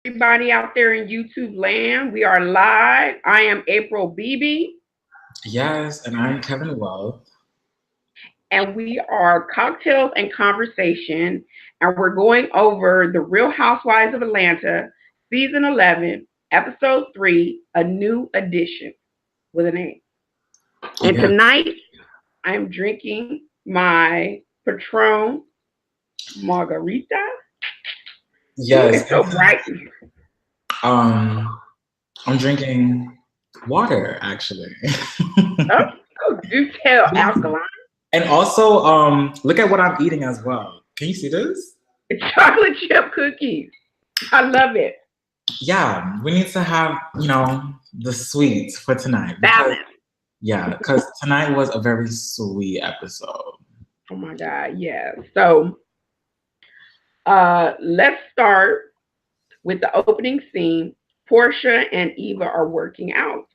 everybody out there in YouTube land. We are live. I am April Beebe. Yes, and I'm Kevin Wealth. And we are Cocktails and Conversation. And we're going over the Real Housewives of Atlanta, Season 11, Episode 3, A New Edition with an A. And Yeah. tonight, I'm drinking my Patron Margarita. Ooh, Yes. it's so bright. I'm drinking water actually. Oh, do tell, alkaline. And also, look at what I'm eating as well. Can you see this? Chocolate chip cookies. I love it. Yeah, we need to have, the sweets for tonight. Balance. Because tonight was a very sweet episode. Oh my God, yeah. So let's start with the opening scene. Portia and Eva are working out.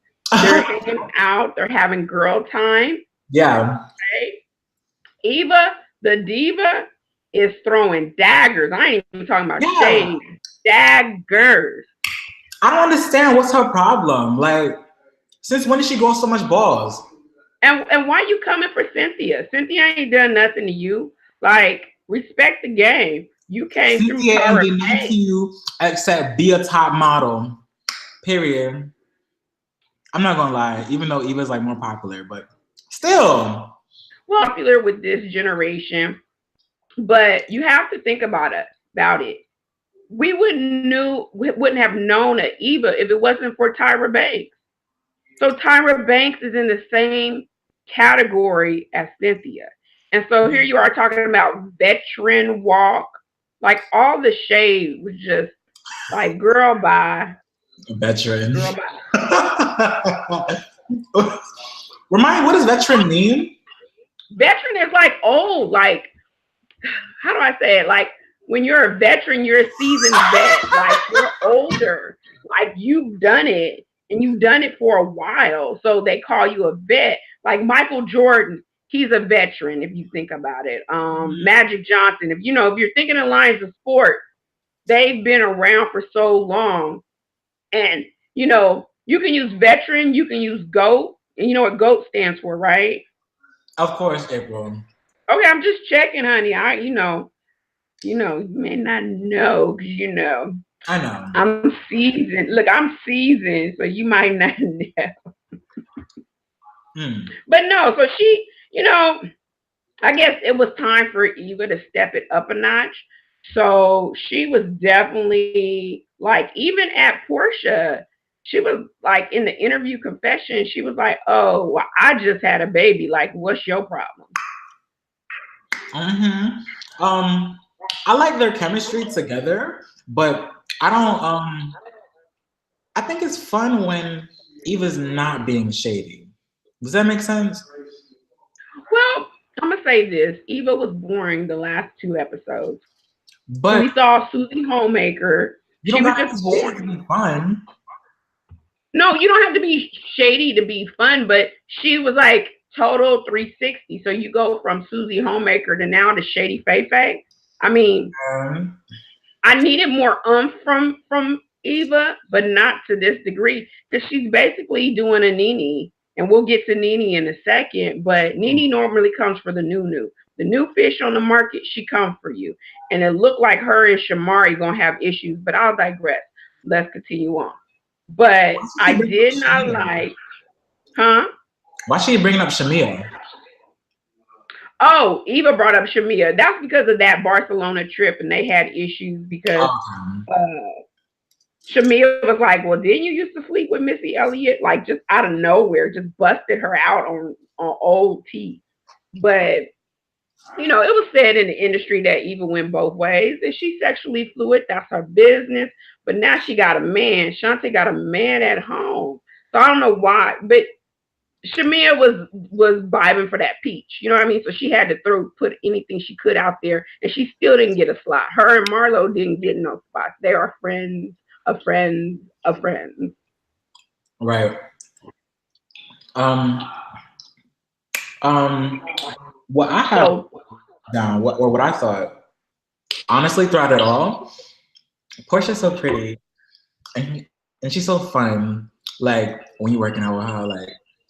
They're hanging out. They're having girl time. Yeah. Okay? Eva, the diva, is throwing daggers. I ain't even talking about shade. Daggers. I don't understand what's her problem. Like, since when did she grow so much balls? And why you coming for Cynthia? Cynthia ain't done nothing to you. Like, respect the game. You came Cynthia through. Cynthia ain't done to you except be a top model. Period. I'm not gonna lie, even though Eva's like more popular, but still. Well, popular with this generation. But you have to think about it. We wouldn't have known of Eva if it wasn't for Tyra Banks. So Tyra Banks is in the same category as Cynthia. And so here you are talking about veteran walk. Like all the shade was just like, girl, bye. Veteran. Girl, bye. Remind me, what does veteran mean? Veteran is like old. Like, how do I say it? Like, when you're a veteran, you're a seasoned vet. Like, you're older. Like, you've done it. And you've done it for a while. So they call you a vet. Like Michael Jordan, he's a veteran if you think about it. Magic Johnson, if you're thinking in lines of sport, they've been around for so long. And, you can use veteran, you can use GOAT. And you know what GOAT stands for, right? Of course, April. Okay, I'm just checking, honey. You may not know, because I know. I'm seasoned. Look, I'm seasoned, so you might not know. But no, so she, I guess it was time for Eva to step it up a notch. So she was definitely like, even at Portia, she was like in the interview confession, she was like, oh, well, I just had a baby. Like, what's your problem? I like their chemistry together, but I think it's fun when Eva's not being shady. Does that make sense? Well, I'm gonna say this: Eva was boring the last 2 episodes. But we saw Susie Homemaker. She was just boring to be fun. No, you don't have to be shady to be fun, but she was like total 360. So you go from Susie Homemaker to now to Shady Faye Faye. I mean, I needed more from Eva, but not to this degree, because she's basically doing a Nene, and we'll get to Nene in a second. But Nene normally comes for the new. The new fish on the market, she comes for you. And it looked like her and Shamari gonna have issues, but I'll digress. Let's continue on. But I did not like, Why is she bringing up Shamia? Oh, Eva brought up Shamia. That's because of that Barcelona trip, and they had issues because Shamia was like, well, didn't you used to sleep with Missy Elliott? Like, just out of nowhere, just busted her out on old tea. But, it was said in the industry that Eva went both ways. If she's sexually fluid, that's her business. But now she got a man. Shantae got a man at home. So I don't know why. But Shamia was vibing for that peach. You know what I mean? So she had to put anything she could out there, and she still didn't get a slot. Her and Marlo didn't get no spots. They are friends of friends of friends. Right. What I have down, what I thought, honestly, throughout it all, Portia's so pretty. and she's so fun. Like when you're working out with her, like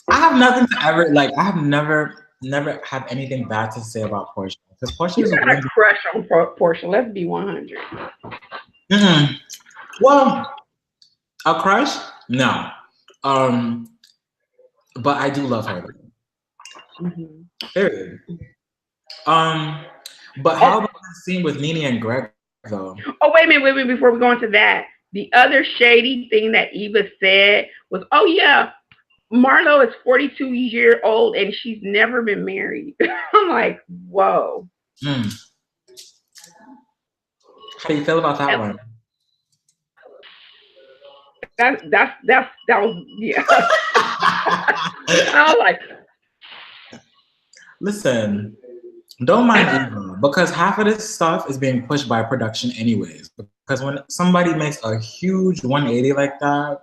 I have nothing to ever like. I have never had anything bad to say about Portia because Portia You is got a one. crush on Portia. Let's be 100. Mhm. Well, a crush? No. Um, but I do love her. Mm-hmm. Period. Um, but Oh, how about the scene with Nene and Greg though? oh, wait a minute, wait a minute. Before we go into that, the other shady thing that Eva said was, "Oh yeah, Marlo is 42 years old and she's never been married." I'm like, whoa. Hmm. How do you feel about that And one? that was yeah. I was like, Listen, don't mind Eva because half of this stuff is being pushed by production anyways. Because when somebody makes a huge 180 like that,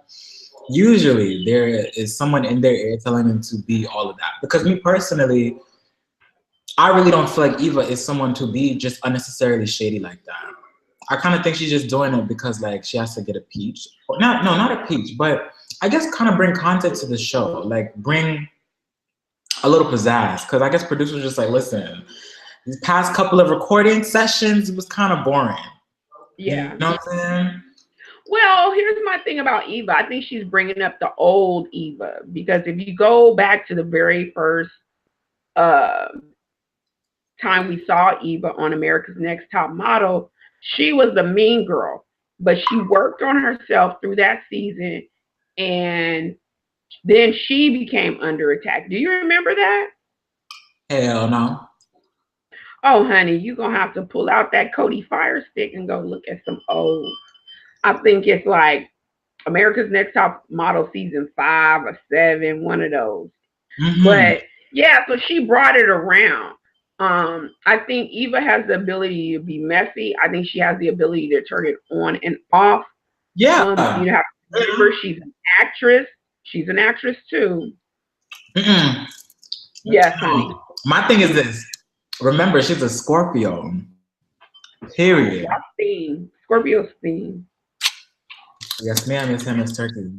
usually there is someone in their ear telling them to be all of that. Because me personally, I really don't feel like Eva is someone to be just unnecessarily shady like that. I kind of think she's just doing it because like she has to get a peach. Or not, no, not a peach, but I guess kind of bring content to the show, like bring a little pizzazz. Because I guess producers just like, listen, these past couple of recording sessions, it was kind of boring. You yeah. know what I'm saying? Well, here's my thing about Eva. I think she's bringing up the old Eva because if you go back to the very first uh, time we saw Eva on America's Next Top Model, she was the mean girl, but she worked on herself through that season, and then she became under attack. Do you remember that? Hell no. Oh, honey, you're gonna have to pull out that Cody Fire Stick and go look at some old. I think it's like America's Next Top Model season 5 or 7, one of those. Mm-hmm. But yeah, so she brought it around. I think Eva has the ability to be messy. I think she has the ability to turn it on and off. Yeah. You have to remember she's an actress. She's an actress too. Mm-mm. Yes, honey. My thing is this. Remember, she's a Scorpio. Period. Y'all seen Scorpio's theme. Yes, ma'am. Yes, ma'am. It's turkey.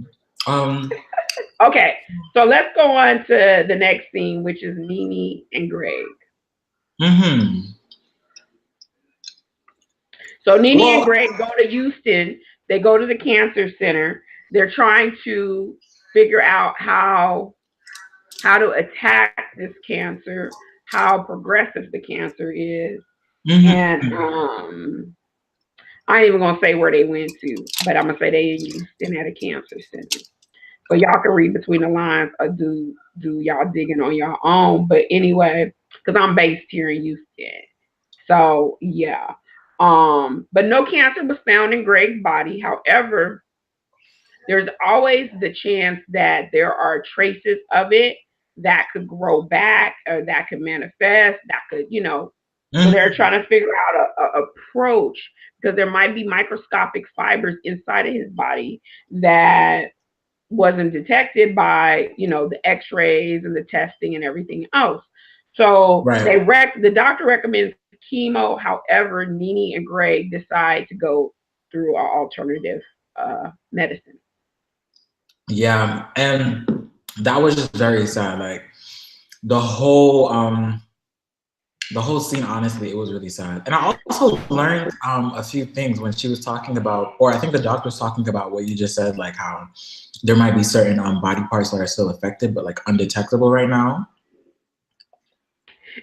Um. Okay, so let's go on to the next scene, which is Nene and Greg. Mm-hmm. So Nene and Well, Greg go to Houston. They go to the cancer center. They're trying to figure out how to attack this cancer, how progressive the cancer is, and mm-hmm. I ain't even gonna say where they went to, but I'm gonna say they in Houston at a cancer center. So y'all can read between the lines or do y'all digging on your own. But anyway, because I'm based here in Houston. So yeah. But no cancer was found in Greg's body. However, there's always the chance that there are traces of it that could grow back or that could manifest, that could, so they're Mm-hmm. trying to figure out a approach because there might be microscopic fibers inside of his body that wasn't detected by the x-rays and the testing and everything else. So Right. the doctor recommends chemo. However, Nene and Greg decide to go through an alternative medicine. Yeah, and that was just very sad. Like the whole um the whole scene, honestly, it was really sad. And I also learned a few things when she was talking about, or I think the doctor was talking about what you just said, like how there might be certain body parts that are still affected, but like undetectable right now.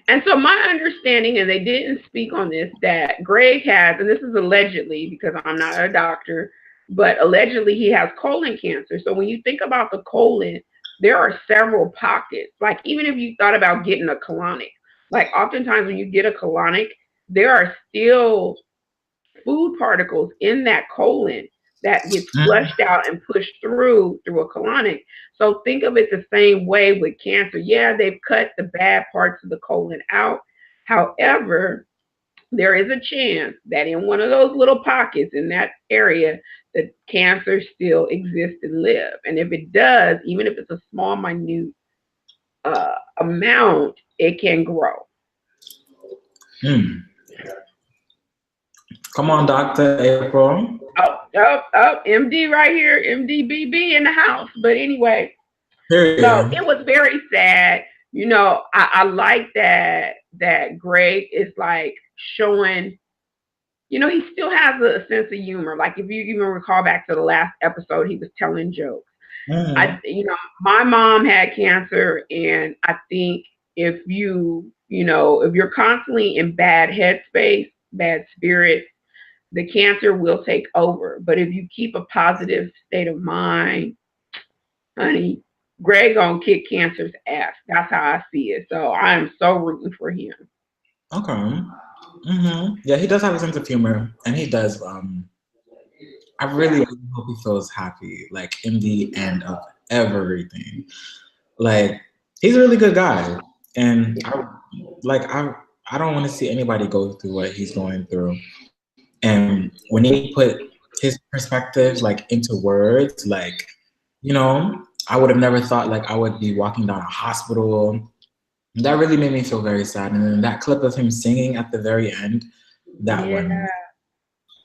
And so my understanding, and they didn't speak on this, that Greg has, and this is allegedly because I'm not a doctor, but allegedly he has colon cancer. So when you think about the colon, there are several pockets. Like even if you thought about getting a colonic, like oftentimes when you get a colonic, there are still food particles in that colon that gets Mm-hmm. flushed out and pushed through a colonic. So think of it the same way with cancer. Yeah, they've cut the bad parts of the colon out. However, there is a chance that in one of those little pockets in that area, the cancer still exists and live. And if it does, even if it's a small, minute amount, it can grow. Hmm. Come on, Dr. April. Oh, MD right here, MDBB in the house. But anyway, so Period. it was very sad. I like that Greg is like showing. He still has a sense of humor. Like if you even recall back to the last episode, he was telling jokes. Mm-hmm. My mom had cancer, and I think if you're constantly in bad headspace, bad spirits, the cancer will take over. But if you keep a positive state of mind, honey, Greg gonna kick cancer's ass. That's how I see it. So I am so rooting for him. Okay. Mm-hmm. Yeah, he does have a sense of humor, and he does. I really hope he feels happy, like in the end of everything. Like he's a really good guy, and I don't want to see anybody go through what he's going through. And when he put his perspectives like into words, like I would have never thought like I would be walking down a hospital. That really made me feel very sad. And then that clip of him singing at the very end, that Yeah. one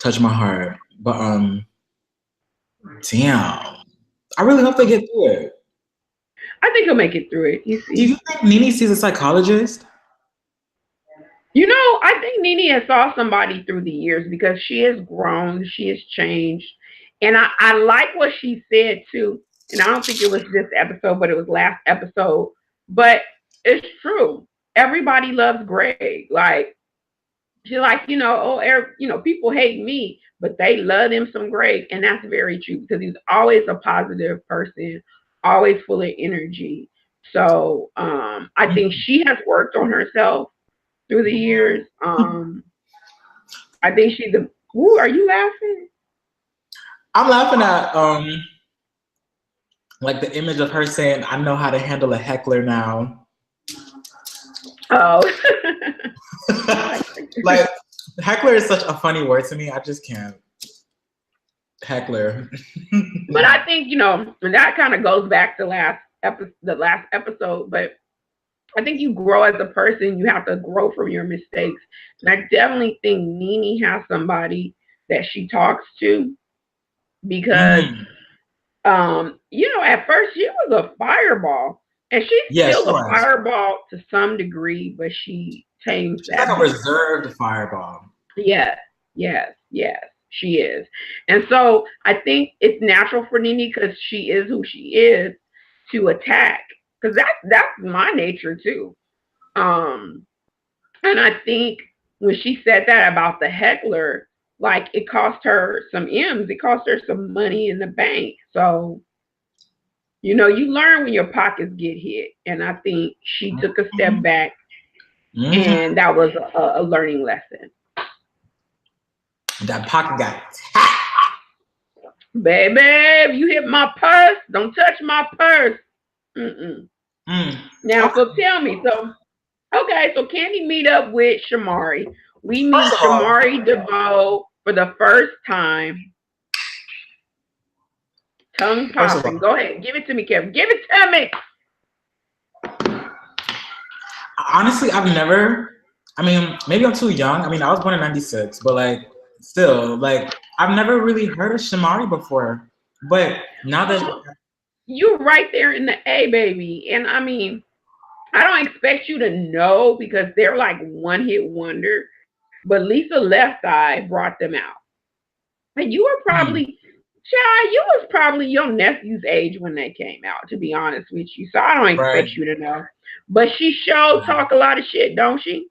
touched my heart. But damn, I really hope they get through it. I think he'll make it through it. Do you think Nene sees a psychologist? I think Nene has saw somebody through the years because she has grown, she has changed. And I like what she said too. And I don't think it was this episode, but it was last episode. But it's true. Everybody loves Greg. Like, she's like, people hate me, but they love him some Greg. And that's very true because he's always a positive person, always full of energy. So I think she has worked on herself through the years. I think she's a. Ooh, are you laughing? I'm laughing at like the image of her saying, "I know how to handle a heckler now." Oh, like heckler is such a funny word to me. I just can't. Heckler. But I think and that kind of goes back to the last episode. But I think you grow as a person. You have to grow from your mistakes. And I definitely think Nene has somebody that she talks to because, at first she was a fireball. And she's still a fireball to some degree, but she changed that. She's like a reserved fireball. Yes, she is. And so I think it's natural for Nene because she is who she is to attack. Because that's my nature too. And I think when she said that about the heckler, like it cost her some M's, it cost her some money in the bank. So, you learn when your pockets get hit. And I think she took a step back and that was a learning lesson. That pocket got Baby, you hit my purse. Don't touch my purse. Now, so tell me. So Candy meet up with Shamari. We meet Shamari DeVoe for the first time. Tongue popping. Go ahead. Give it to me, Kevin. Give it to me. Honestly, maybe I'm too young. I was born in 96, but like, still, like, I've never really heard of Shamari before. But now that you're right there in the A, baby. And I don't expect you to know because they're like one hit wonder. But Lisa Left Eye brought them out. And you were probably, child, you was probably your nephew's age when they came out, to be honest with you. So I don't expect you to know. But she sure talk a lot of shit, don't she?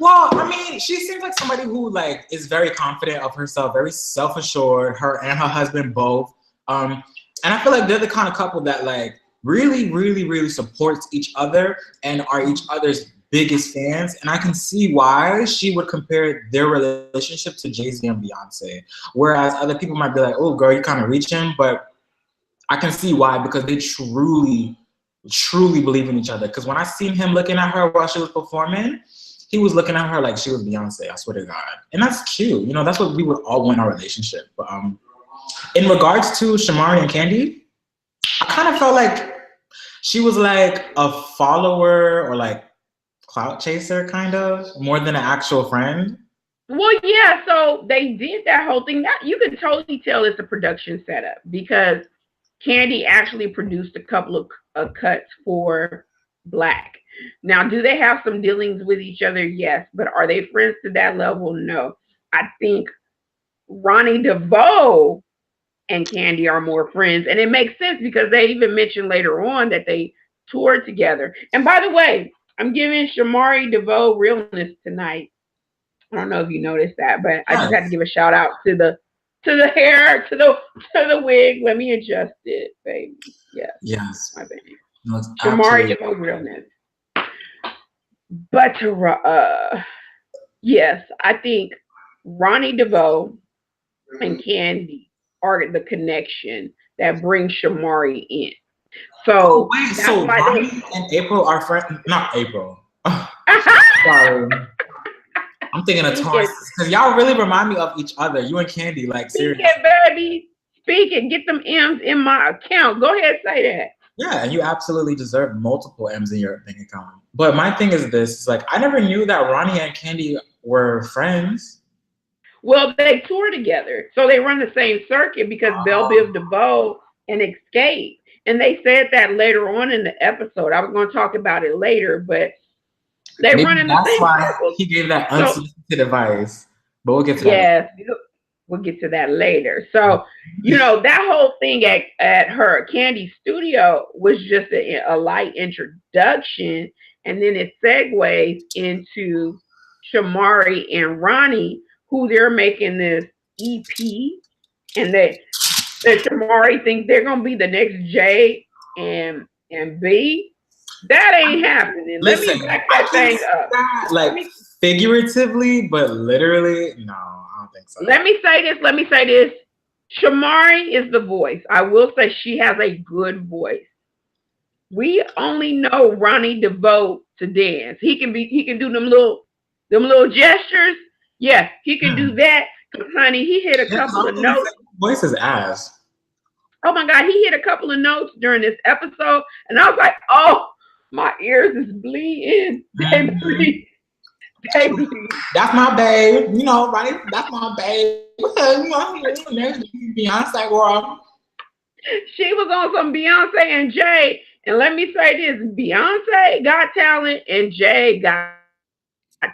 Well, she seems like somebody who like is very confident of herself, very self-assured, her and her husband both. And I feel like they're the kind of couple that like really, really, really supports each other and are each other's biggest fans. And I can see why she would compare their relationship to Jay-Z and Beyonce. Whereas other people might be like, oh girl, you kind of reaching, but I can see why, because they truly believe in each other. Because when I seen him looking at her while she was performing, he was looking at her like she was Beyonce, I swear to God. And that's cute. That's what we would all want in our relationship. But in regards to Shamari and Candy, I kind of felt like she was like a follower or like clout chaser, kind of, more than an actual friend. Well, yeah, so they did that whole thing. That you can totally tell it's a production setup because Candy actually produced a couple of cuts for Black. Now, do they have some dealings with each other? Yes, but are they friends to that level? No. I think Ronnie DeVoe and Candy are more friends, and it makes sense because they even mentioned later on that they toured together. And by the way, I'm giving Shamari DeVoe realness tonight. I don't know if you noticed that, but I just had to Yes. give a shout out to the hair, to the wig. Let me adjust it, baby. Yes, Yes. my baby. No, it's Shamari absolutely. DeVoe realness. But yes, I think Ronnie DeVoe and Candy are the connection that brings Shamari in. Oh So wait, that's so why they. Ronnie and April are friends? Not April. Sorry, I'm thinking of Speak Taurus it, because y'all really remind me of each other. You and Candy, like speak seriously. it, baby. Speak it. Get them M's in my account. Go ahead, say that. Yeah, and you absolutely deserve multiple M's in your bank account. But my thing is this: it's like I never knew that Ronnie and Candy were friends. Well, they tour together, so they run the same circuit because Belle Biv DeVoe and Escape. And they said that later on in the episode. I was going to talk about it later, but they Maybe run in the that's same why circles. he gave that So unsolicited advice. But we'll get to that later. yes, we'll get to that later. So that whole thing at her Candy studio was just a light introduction, and then it segues into Shamari and Ronnie, who they're making this EP, and that Shamari thinks they're gonna be the next J and B. That ain't happening. Let Listen, me back I that can thing see up. that Let like me figuratively, but literally, no, I don't think so. let me say this. Let me say this. Shamari is the voice. I will say she has a good voice. We only know Ronnie DeVoe to dance. He can do them little gestures. Yeah, he can do that. Honey, he hit a Yeah, 'cause I couple was of gonna say notes. voice is ass. Oh my God, he hit a couple of notes during this episode, and I was like, oh, my ears is bleeding. They Mm-hmm. bleed. They bleed. That's my babe. You know, right? That's my babe. Because you know, next Beyonce girl. She was on some Beyonce and Jay. And let me say this, Beyonce got talent and Jay got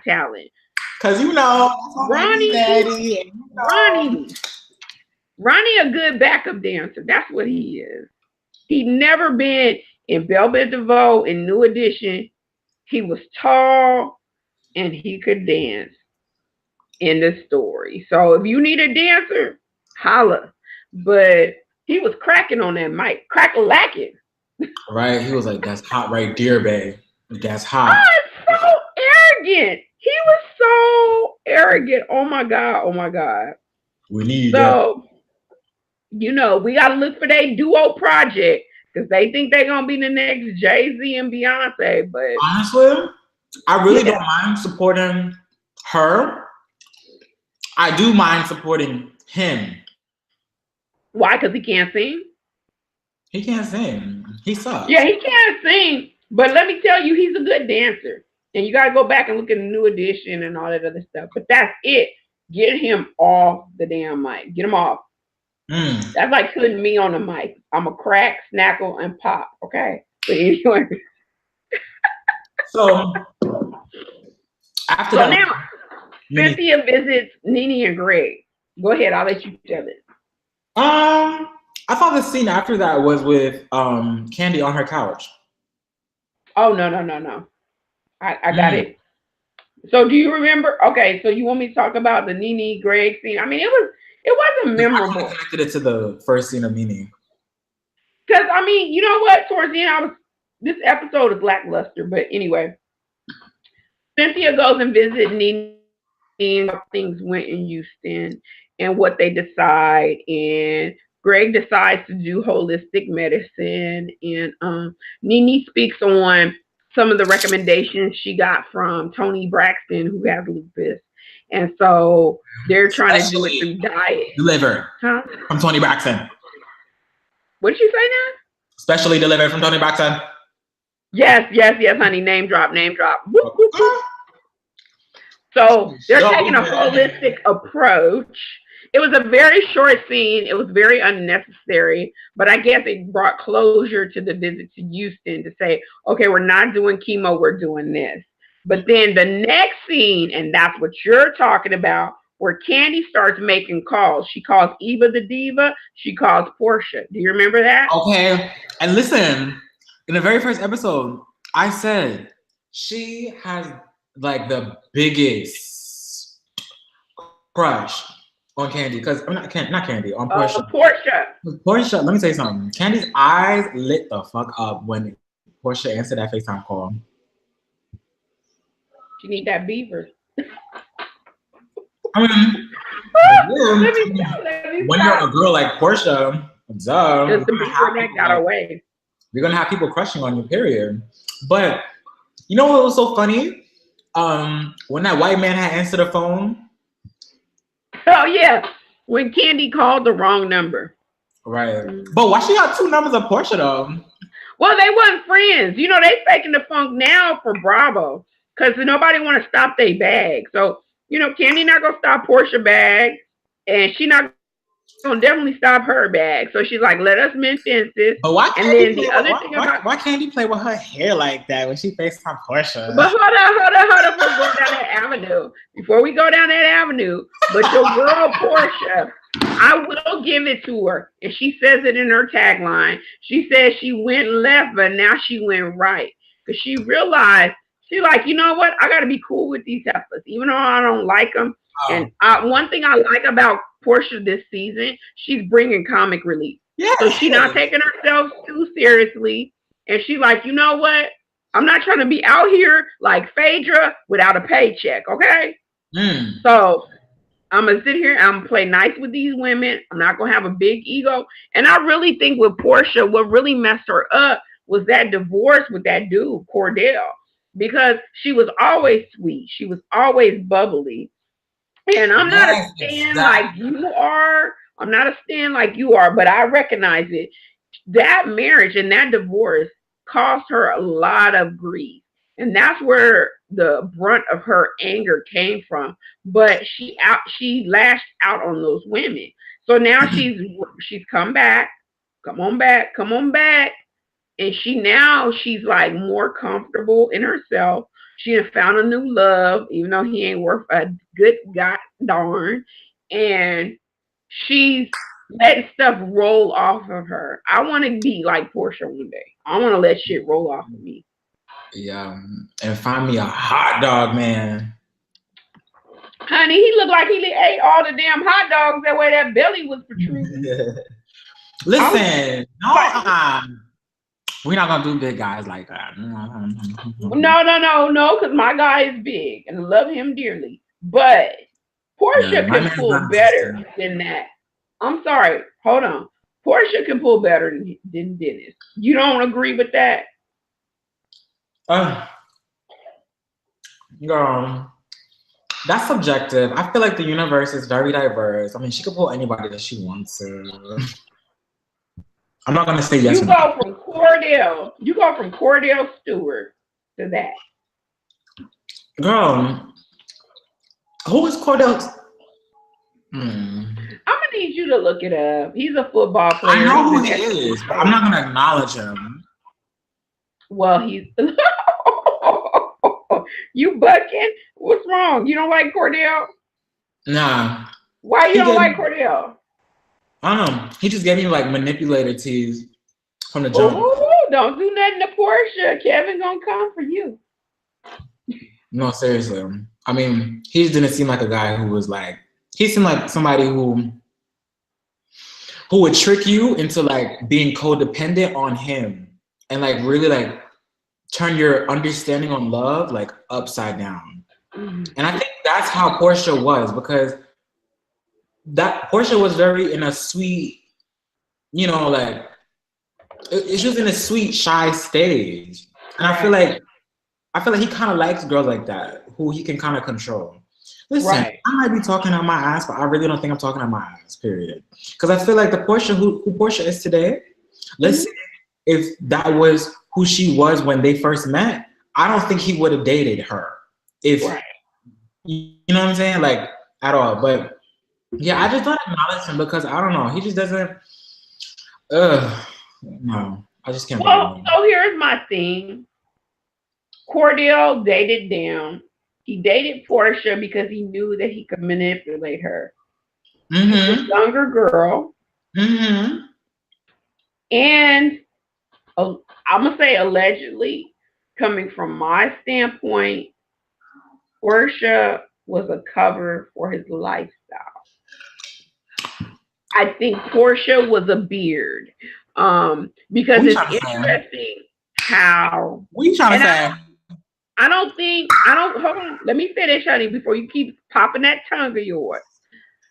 talent. Cause you know, that's my baby Ronnie, daddy. And you know. Ronnie, Ronnie, a good backup dancer. That's what he is. He never been in Belle Biv DeVoe in New Edition. He was tall and he could dance in the story. So if you need a dancer, holla. But he was cracking on that mic, crack-a-lacking. Right? He was like, that's hot right there, babe. That's hot. Oh, it's so arrogant. He was so arrogant. Oh my God. Oh my God. We need that. So, we got to look for their duo project because they think they're going to be the next Jay-Z and Beyonce. But Honestly, I really don't yeah. mind supporting her. I do mind supporting him. Why? Because he can't sing? He can't sing. He sucks. Yeah, he can't sing. But let me tell you, he's a good dancer. And you got to go back and look at the New Edition and all that other stuff. But that's it. Get him off the damn mic. Get him off. That's like putting me on the mic. I'm a crack, snackle, and pop. Okay. But anyway. So after So that, now, Cynthia visits Nene and Greg. Go ahead. I'll let you tell it. I thought the scene after that was with Candy on her couch. Oh no. I got it. So do you remember? Okay, so you want me to talk about the Nene Greg scene? I mean, it wasn't memorable. I connected it to the first scene of Nene. Because I mean, you know what? Towards the end, this episode is lackluster. But anyway, Cynthia goes and visits Nene and how things went in Houston and what they decide. And Greg decides to do holistic medicine. And Nene speaks on some of the recommendations she got from Tony Braxton, who has lupus. And so they're trying to do it through diet. Delivered from Tony Braxton. What did you say now? Specially delivered from Tony Braxton. Yes, honey. Name drop. Boop, boop, boop. So they're taking a holistic approach. It was a very short scene. It was very unnecessary, but I guess it brought closure to the visit to Houston to say, okay, we're not doing chemo, we're doing this. But then the next scene, and that's what you're talking about, where Candy starts making calls. She calls Eva the diva. She calls Portia. Do you remember that? Okay. And listen, in the very first episode, I said she has like the biggest crush on Candy, because I'm not Candy, on Portia. Portia, let me tell you something. Candy's eyes lit the fuck up when Portia answered that FaceTime call. She need that beaver. I mean, when you're a girl like Portia, because the beaver that got away. You're gonna have people crushing on you, period. But you know what was so funny? When that white man had answered the phone. Oh yeah, when Candy called the wrong number. Right. But why she got two numbers of Portia though? Well, they wasn't friends. You know, they faking the funk now for Bravo, because nobody want to stop their bag. So, you know, Candy not gonna stop Portia bag, and she not gonna definitely stop her bag. So she's like, let us mend fences. But why and then the other thing about why Candy play with her hair like that when she FaceTime Portia? But hold on, before we go down that avenue. But your girl Portia, I will give it to her. And she says it in her tagline. She says she went left, but now she went right. Because she realized, she's like, you know what? I got to be cool with these heifers, even though I don't like them. Oh. And one thing I like about Portia this season, she's bringing comic relief. Yeah. So she's not taking herself too seriously. And she's like, you know what? I'm not trying to be out here like Phaedra without a paycheck, okay? So I'm going to sit here and I'm going to play nice with these women. I'm not going to have a big ego. And I really think with Portia, what really messed her up was that divorce with that dude, Cordell. Because she was always sweet. She was always bubbly. And I'm not a stan like you are. I'm not a stan like you are, but I recognize it. That marriage and that divorce cost her a lot of grief. And that's where the brunt of her anger came from. But she lashed out on those women. So now she's come back. Come on back. And she's like more comfortable in herself. She has found a new love, even though he ain't worth a good god darn. And she's letting stuff roll off of her. I want to be like Portia one day. I want to let shit roll off of me. Yeah, and find me a hot dog, man. Honey, he looked like he ate all the damn hot dogs that way that belly was protruding. Listen, we're not gonna do big guys like that. No, because my guy is big and I love him dearly. But Portia can pull better than that. I'm sorry, hold on. Portia can pull better than Dennis. You don't agree with that? That's subjective. I feel like the universe is very diverse. I mean, she can pull anybody that she wants to. I'm not gonna say yes. You go from Cordell Stewart to that. Girl, who is Cordell? I'm gonna need you to look it up. He's a football player. I know who he is, but I'm not gonna acknowledge him. Well, he's you bucking? What's wrong? You don't like Cordell? Nah. Why you don't like Cordell? I don't know. He just gave me like manipulator tease from the jump. Ooh, don't do nothing to Portia. Kevin gonna come for you. No, seriously. I mean, he just didn't seem like a guy who was like. He seemed like somebody who would trick you into like being codependent on him and like really like turn your understanding on love like upside down. And I think that's how Portia was, because that Portia was very in a sweet, you know, like she was in a sweet, shy stage. And I feel like he kind of likes girls like that who he can kind of control. Listen, I might be talking out my ass, but I really don't think I'm talking out my ass, period. Because I feel like the Portia who Portia is today, let's say if that was who she was when they first met, I don't think he would have dated her. If You know what I'm saying? Like at all. But yeah, I just don't acknowledge him because I don't know. He just doesn't. No, I just can't vibe Well, with him. so here's my thing. Cordell dated down. He dated Portia because he knew that he could manipulate her. She's a Mm-hmm. younger girl, Mm-hmm. and I'm gonna say allegedly, coming from my standpoint, Portia was a cover for his lifestyle. I think Portia was a beard, because What you it's trying to say? interesting how, What you trying to and say? I don't hold on. Let me finish, honey, before you keep popping that tongue of yours.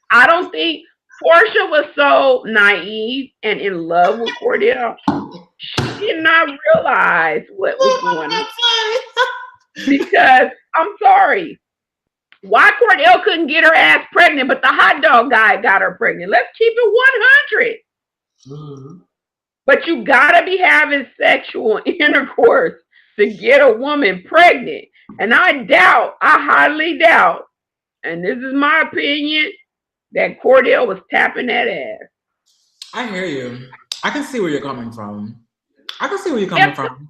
I don't think Portia was so naive and in love with Cordell. She did not realize what was going on because I'm sorry. Why Cordell couldn't get her ass pregnant, but the hot dog guy got her pregnant? Let's keep it 100. Mm-hmm. But you gotta be having sexual intercourse to get a woman pregnant. And I highly doubt, and this is my opinion, that Cordell was tapping that ass. I hear you. I can see where you're coming from. I can see where you're coming Because from.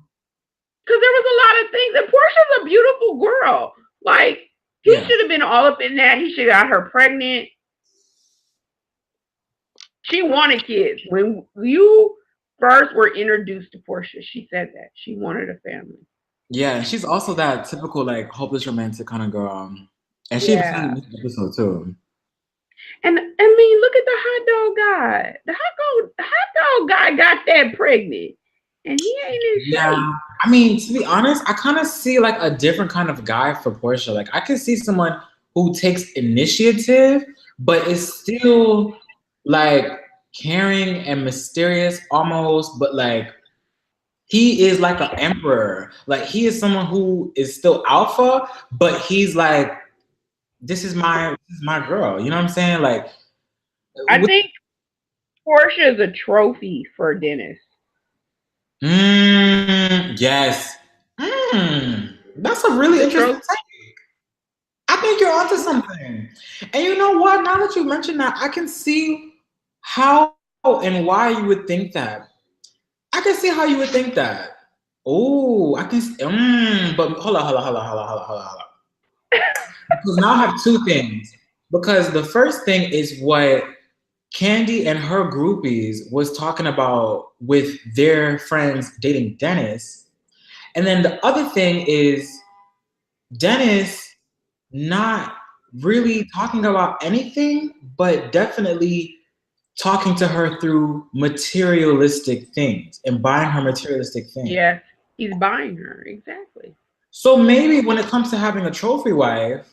there was a lot of things. And Portia's a beautiful girl. Like, he Yeah. should have been all up in that. He should have got her pregnant. She wanted kids. When you first were introduced to Portia, she said that. She wanted a family. Yeah, and she's also that typical like hopeless romantic kind of girl. And she even said in Yeah. this episode too. And I mean, look at the hot dog guy. The hot dog guy got that pregnant. And he ain't in shape. Yeah. I mean, to be honest, I kind of see like a different kind of guy for Portia. Like I can see someone who takes initiative, but is still like caring and mysterious almost, but like he is like an emperor. Like he is someone who is still alpha, but he's like, this is my girl. You know what I'm saying? Like I with, think Portia is a trophy for Dennis. yes. That's a really She's a interesting trophy. take. I think you're onto something. And you know what? Now that you mentioned that, I can see how and why you would think that. I can see how you would think that. Oh, I can. But hold on. Because now I have two things. Because the first thing is what Candy and her groupies was talking about with their friends dating Dennis. And then the other thing is Dennis not really talking about anything, but definitely talking to her through materialistic things and buying her materialistic things. Yes, he's buying her. Exactly. So maybe when it comes to having a trophy wife,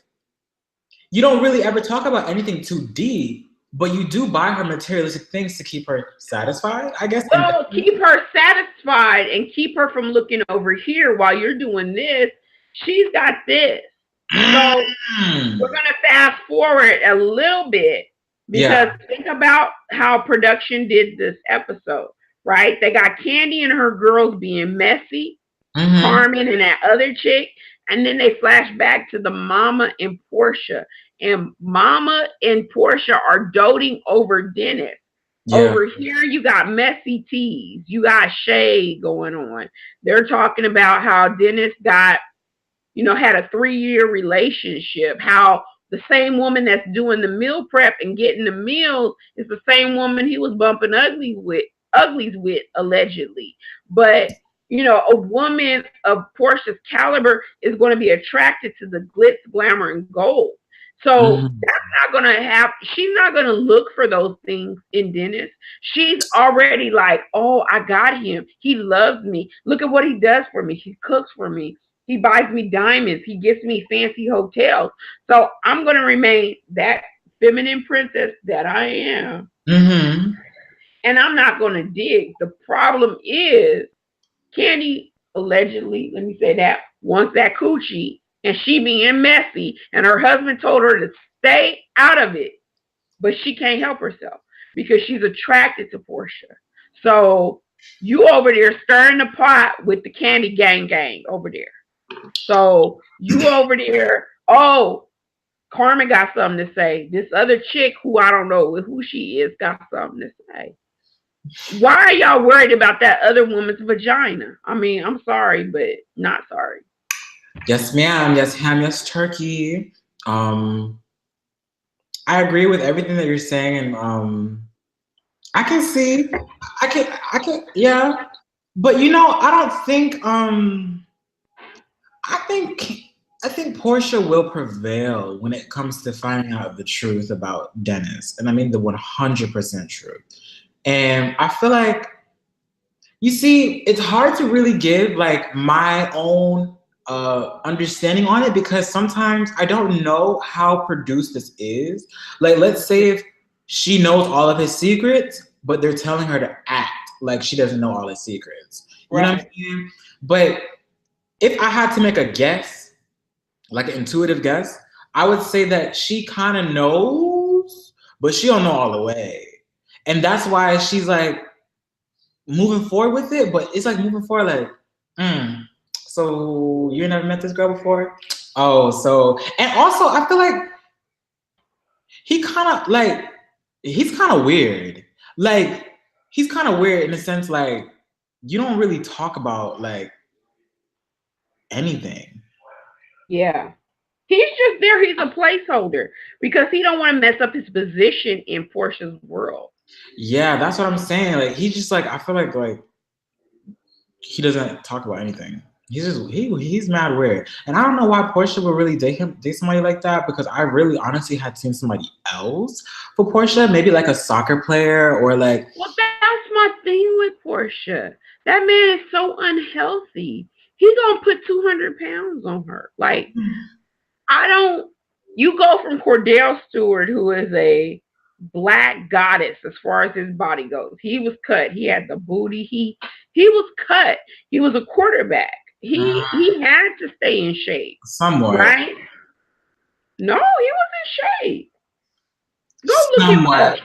you don't really ever talk about anything too deep, but you do buy her materialistic things to keep her satisfied, I guess. And Well, keep her satisfied and keep her from looking over here while you're doing this. She's got this. So we're going to fast forward a little bit because Yeah. think about how production did this episode, right? They got Candy and her girls being messy, Carmen and that other chick, and then they flash back to the mama and Portia. And mama and Portia are doting over Dennis. Yeah. Over here, you got messy teas. You got shade going on. They're talking about how Dennis got, had a 3-year relationship, how the same woman that's doing the meal prep and getting the meals is the same woman he was bumping uglies with allegedly. But a woman of Portia's caliber is going to be attracted to the glitz, glamour, and gold. So that's not going to happen. She's not going to look for those things in Dennis. She's already like, oh, I got him. He loves me. Look at what he does for me. He cooks for me. He buys me diamonds. He gives me fancy hotels. So I'm going to remain that feminine princess that I am. And I'm not going to dig. The problem is Candy allegedly, let me say that, wants that coochie and she being messy and her husband told her to stay out of it. But she can't help herself because she's attracted to Portia. So you over there stirring the pot with the Candy gang over there. So you over there, oh, Carmen got something to say. This other chick who I don't know who she is got something to say. Why are y'all worried about that other woman's vagina? I mean, I'm sorry, but not sorry. Yes, ma'am. Yes, ham. Yes, turkey. I agree with everything that you're saying, and I can see, yeah. But I don't think, I think, I think Portia will prevail when it comes to finding out the truth about Dennis, and I mean the 100% truth. And I feel like, you see, it's hard to really give like my own understanding on it because sometimes I don't know how produced this is. Like, let's say if she knows all of his secrets, but they're telling her to act like she doesn't know all his secrets. You know what I'm saying? But if I had to make a guess, like an intuitive guess, I would say that she kind of knows, but she don't know all the way. And that's why she's like, moving forward with it, but it's like moving forward like, so you never met this girl before? Oh, so, and also I feel like he kind of like, he's kind of weird. Like, he's kind of weird in the sense like, you don't really talk about like anything. Yeah. He's just there. He's a placeholder because he don't want to mess up his position in Portia's world. Yeah, that's what I'm saying. Like, he's just like, I feel like he doesn't talk about anything. He's just he's mad weird, and I don't know why Portia would really date somebody like that, because I really honestly had seen somebody else for Portia, maybe like a soccer player or like. Well, that's my thing with Portia. That man is so unhealthy. He gonna put 200 pounds on her. Like, I don't. You go from Cordell Stewart, who is a black goddess as far as his body goes. He was cut. He had the booty. He was cut. He was a quarterback. He had to stay in shape. Somewhat. Right? No, he was in shape. Go look him up.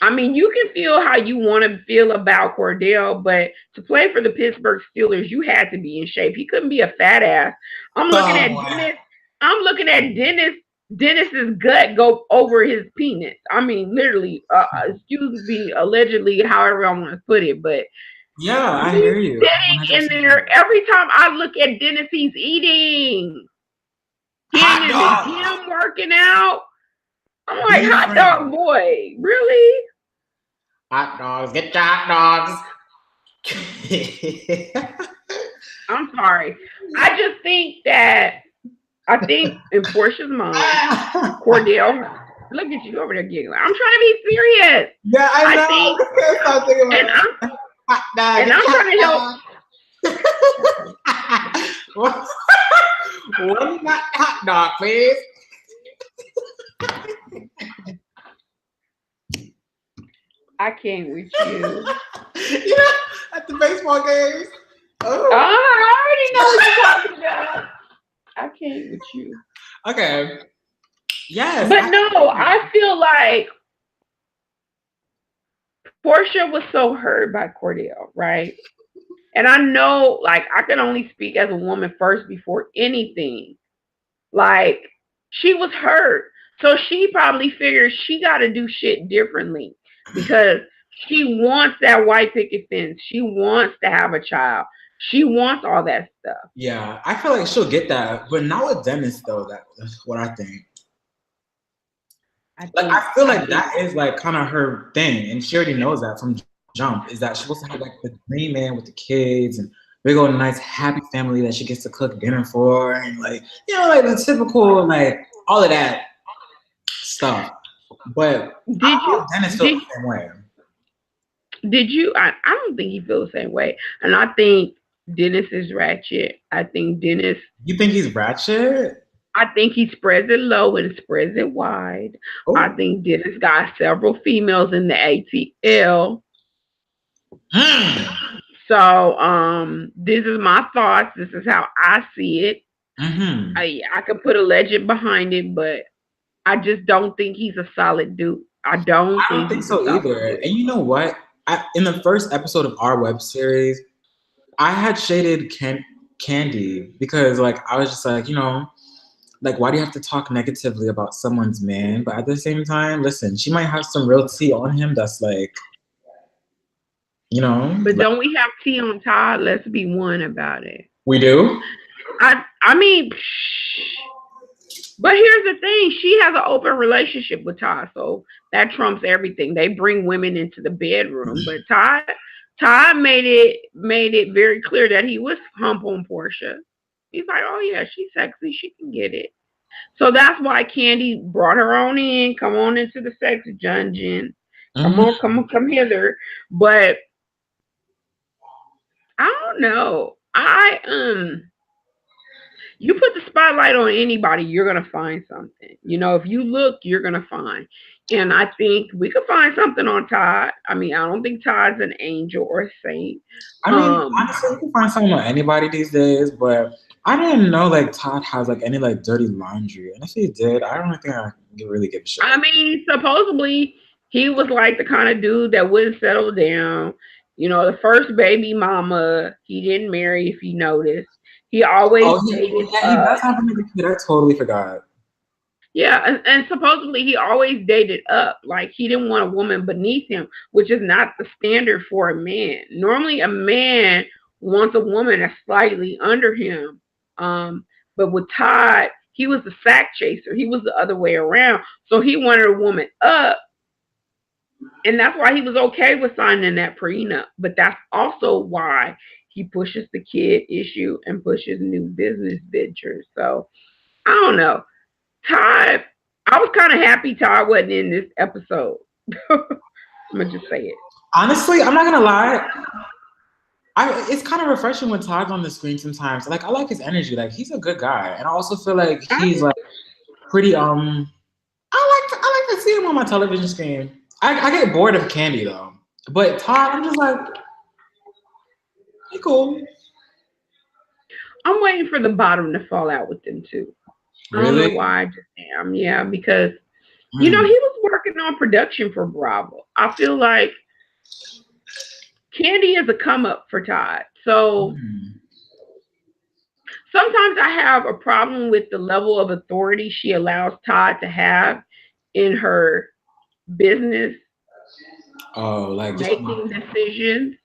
I mean, you can feel how you want to feel about Cordell, but to play for the Pittsburgh Steelers, you had to be in shape. He couldn't be a fat ass. I'm looking at Dennis. I'm looking at Dennis's gut go over his penis. I mean, literally, excuse me, allegedly, however I want to put it, but yeah, I hear you. Sitting in there, every time I look at Dennis, he's eating. He ain't in the gym working out. I'm like, hot dog boy, really? Hot dogs, get your hot dogs. I'm sorry. I just think that in Portia's mind, Cordell, look at you over there giggling. I'm trying to be serious. Yeah, I know. And I'm trying to help. One hot dog, please. I can't with you. At the baseball games. Oh, I already know what you're talking about. I can't with you. Okay. Yes. But I feel like Portia was so hurt by Cordell, right? And I know, like, I can only speak as a woman first before anything. Like, she was hurt. So she probably figures she got to do shit differently because she wants that white picket fence. She wants to have a child. She wants all that stuff. Yeah, I feel like she'll get that, but not with Dennis, though. That's what I think. I feel like that is like kind of her thing, and she already knows that from jump. Is that she's supposed to have like the dream man with the kids and big old nice happy family that she gets to cook dinner for, and like like the typical like all of that stuff. But Dennis felt the same way. Did you? I don't think he feels the same way, and I think Dennis is ratchet. I think Dennis. You think he's ratchet? I think he spreads it low and spreads it wide. Ooh. I think Dennis got several females in the ATL. So this is my thoughts. This is how I see it. Mm-hmm. I could put a legend behind it, but I just don't think he's a solid dude. I don't think so either. And you know what? In the first episode of our web series, I had shaded Candy because like I was just like, like, why do you have to talk negatively about someone's man? But at the same time, listen, she might have some real tea on him that's like, you know, But like, don't we have tea on Todd? Let's be one about it. we do. I mean, but here's the thing: she has an open relationship with Todd, so that trumps everything. They bring women into the bedroom, but Todd made it very clear that he was hump on Portia. He's like, oh yeah, she's sexy, she can get it. So that's why Candy brought her on in. Come on into the sex dungeon. Come Mm-hmm. on, come hither. But I don't know. You put the spotlight on anybody, you're gonna find something. You know, if you look, you're gonna find. And I think we could find something on Todd. I mean, I don't think Todd's an angel or a saint. I mean, honestly, you can find something on anybody these days, but I didn't know like Todd has like any like dirty laundry. And if he did, I don't think I could really give a shit. I mean, supposedly he was like the kind of dude that wouldn't settle down. You know, the first baby mama, he didn't marry if you noticed. He always dated he does have another kid. I totally forgot. Yeah, and supposedly he always dated up. Like he didn't want a woman beneath him, which is not the standard for a man. Normally, a man wants a woman that's slightly under him. But with Todd, he was the sack chaser. He was the other way around. So he wanted a woman up, and that's why he was okay with signing that prenup. But that's also why he pushes the kid issue and pushes new business ventures. So I don't know. Todd, I was kind of happy Todd wasn't in this episode. I'm gonna just say it. Honestly, I'm not gonna lie. It's kind of refreshing when Todd's on the screen sometimes. Like I like his energy. Like he's a good guy, and I also feel like he's like pretty. I like to see him on my television screen. I get bored of Candy though, but Todd, I'm just like, he cool. I'm waiting for the bottom to fall out with them too. Really? I don't know why I just am. Yeah, because you know he was working on production for Bravo. I feel like Candy is a come up for Todd. So sometimes I have a problem with the level of authority she allows Todd to have in her business. Oh, like making decisions.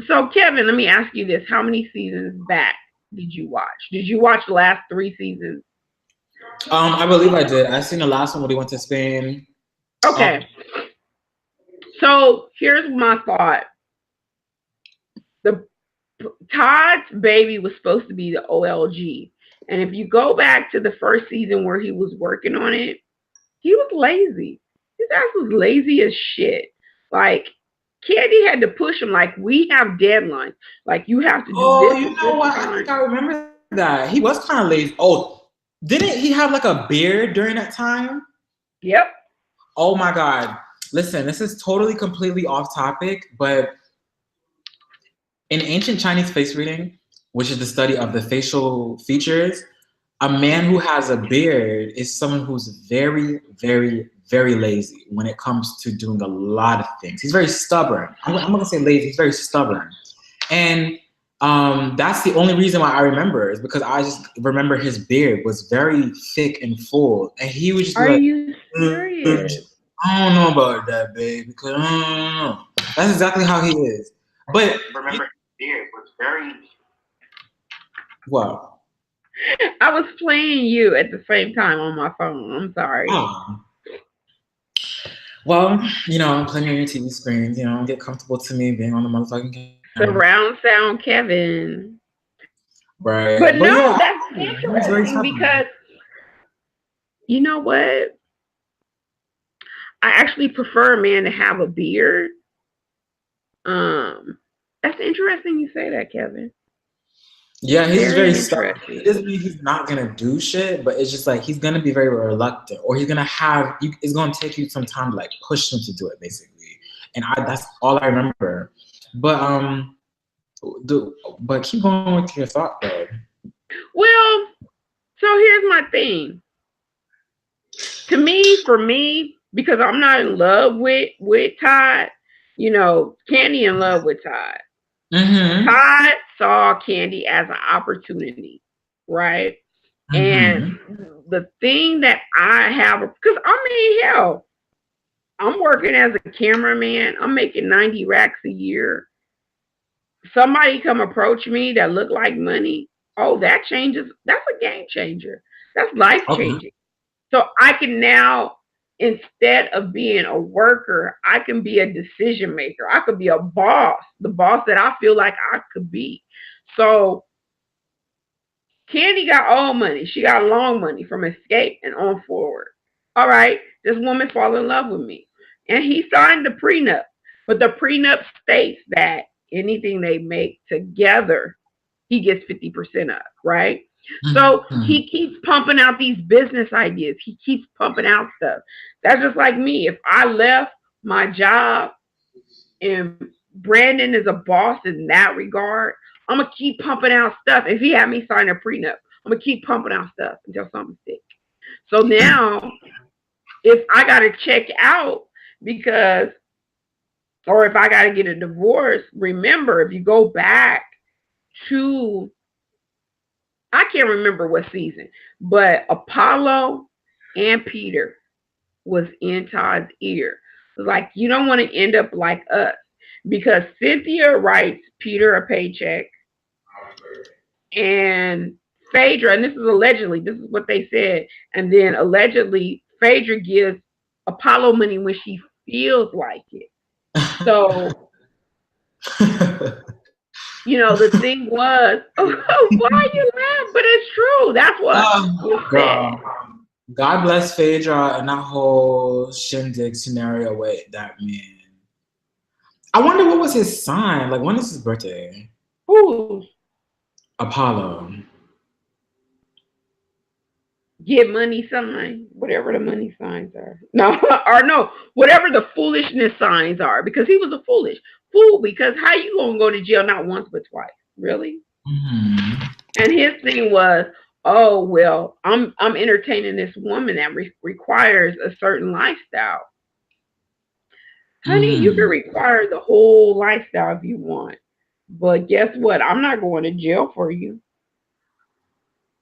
So Kevin, let me ask you this: how many seasons back did you watch? Did you watch the last 3 seasons? I believe I did. I seen the last one when he went to Spain. Okay. So here's my thought. The Todd's baby was supposed to be the OLG. And if you go back to the first season where he was working on it, he was lazy. His ass was lazy as shit. Like Candy had to push him. Like we have deadlines. Like you have to do this. You know what? I think I remember that. He was kind of lazy. Oh, didn't he have like a beard during that time? Yep. Oh my God. Listen, this is totally completely off topic, but in ancient Chinese face reading, which is the study of the facial features, a man who has a beard is someone who's very, very, very lazy when it comes to doing a lot of things. He's very stubborn. I'm not gonna say lazy, he's very stubborn. And that's the only reason why I remember is because I just remember his beard was very thick and full. And he would just be like, you serious? I don't know about that, babe, because I don't know. That's exactly how he is. But remember his beard was very... What? I was playing you at the same time on my phone. I'm sorry. Oh. Well, you know, playing on your TV screens, you know, get comfortable to me being on the motherfucking camera. Surround sound Kevin. Right. But no, yeah, that's interesting because you know what? I actually prefer a man to have a beard. That's interesting you say that, Kevin. Yeah, he's very stubborn. It doesn't mean he's not gonna do shit, but it's just like he's gonna be very reluctant, or he's gonna have. It's gonna take you some time to like push him to do it, basically. And that's all I remember. But but keep going with your thought, though. Well, so here's my thing. To me, for me, because I'm not in love with Todd, you know, Candy in love with Todd. Todd saw Candy as an opportunity, right? And the thing that I have, because I mean, hell, I'm working as a cameraman. I'm making 90 racks a year. Somebody come approach me that look like money. Oh, that changes. That's a game changer. That's life Okay. changing. So I can now, instead of being a worker, I can be a decision maker. I could be a boss, the boss that I feel like I could be. So Candy got all money. She got long money from Escape and on forward. All right, this woman fall in love with me. And he signed the prenup. But the prenup states that anything they make together, he gets 50% of, right? So he keeps pumping out these business ideas. He keeps pumping out stuff. That's just like me. If I left my job and Brandon is a boss in that regard, I'm gonna keep pumping out stuff. If he had me sign a prenup, I'm gonna keep pumping out stuff until something sticks. So now, if I gotta check out because, or if I gotta get a divorce, remember if you go back to, I can't remember what season, but Apollo and Peter was in Todd's ear. Like, you don't want to end up like us because Cynthia writes Peter a paycheck and Phaedra, and this is allegedly, this is what they said, and then allegedly Phaedra gives Apollo money when she feels like it. So, you know, the thing was, why you laugh? But it's true. That's what was said. God bless Phaedra and that whole shindig scenario with that man. I wonder what was his sign. Like, when is his birthday? Who? Apollo. Get money sign, whatever the money signs are. No, or no, whatever the foolishness signs are, because he was a foolish fool. Because how you gonna go to jail not once but twice? Really? And his thing was, oh well, I'm entertaining this woman that requires a certain lifestyle. Honey, you can require the whole lifestyle if you want, but guess what? I'm not going to jail for you.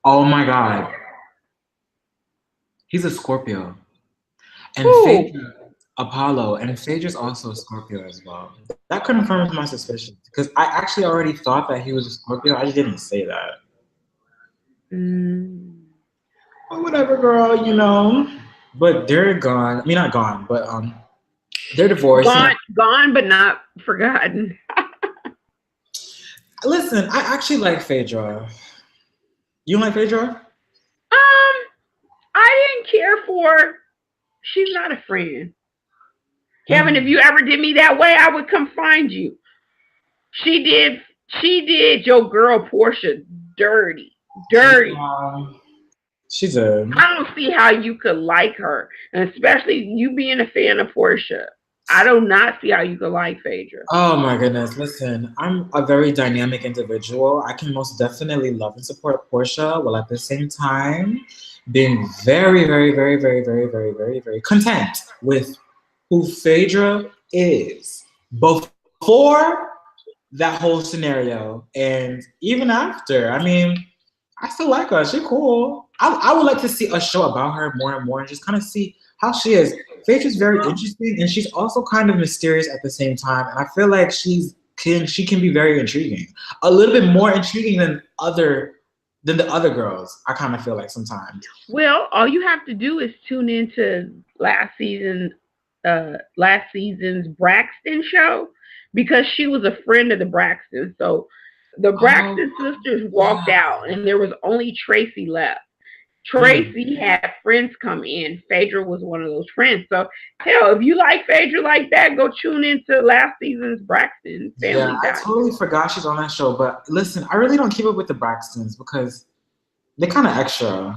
Oh my God. He's a Scorpio. And Phaedra, Apollo, and Phaedra's also a Scorpio as well. That confirms my suspicions because I actually already thought that he was a Scorpio. I just didn't say that. But whatever, girl, you know. But they're gone. I mean, not gone, but they're divorced. Gone, but not forgotten. Listen, I actually like Phaedra. You like Phaedra? I didn't care for. She's not a friend. Kevin, if you ever did me that way, I would come find you. She did your girl Portia dirty. She's a. I don't see how you could like her, and especially you being a fan of Portia. I do not see how you could like Phaedra. Oh my goodness! Listen, I'm a very dynamic individual. I can most definitely love and support Portia, while at the same time being very, very, very, very, very, very, very, very content with who Phaedra is before that whole scenario and even after. I mean, I still like her. She's cool. I would like to see a show about her more and more and just kind of see how she is. Phaedra's very interesting and she's also kind of mysterious at the same time. And I feel like she can be very intriguing. A little bit more intriguing than the other girls, I kind of feel like sometimes. Well, all you have to do is tune into last season's Braxton show because she was a friend of the Braxtons. So the Braxton sisters walked out and there was only Tracy left. Tracy had friends come in. Phaedra was one of those friends. So, hell, if you like Phaedra like that, go tune into last season's Braxton Family. Yeah, I totally forgot she's on that show. But listen, I really don't keep up with the Braxtons because they're kind of extra.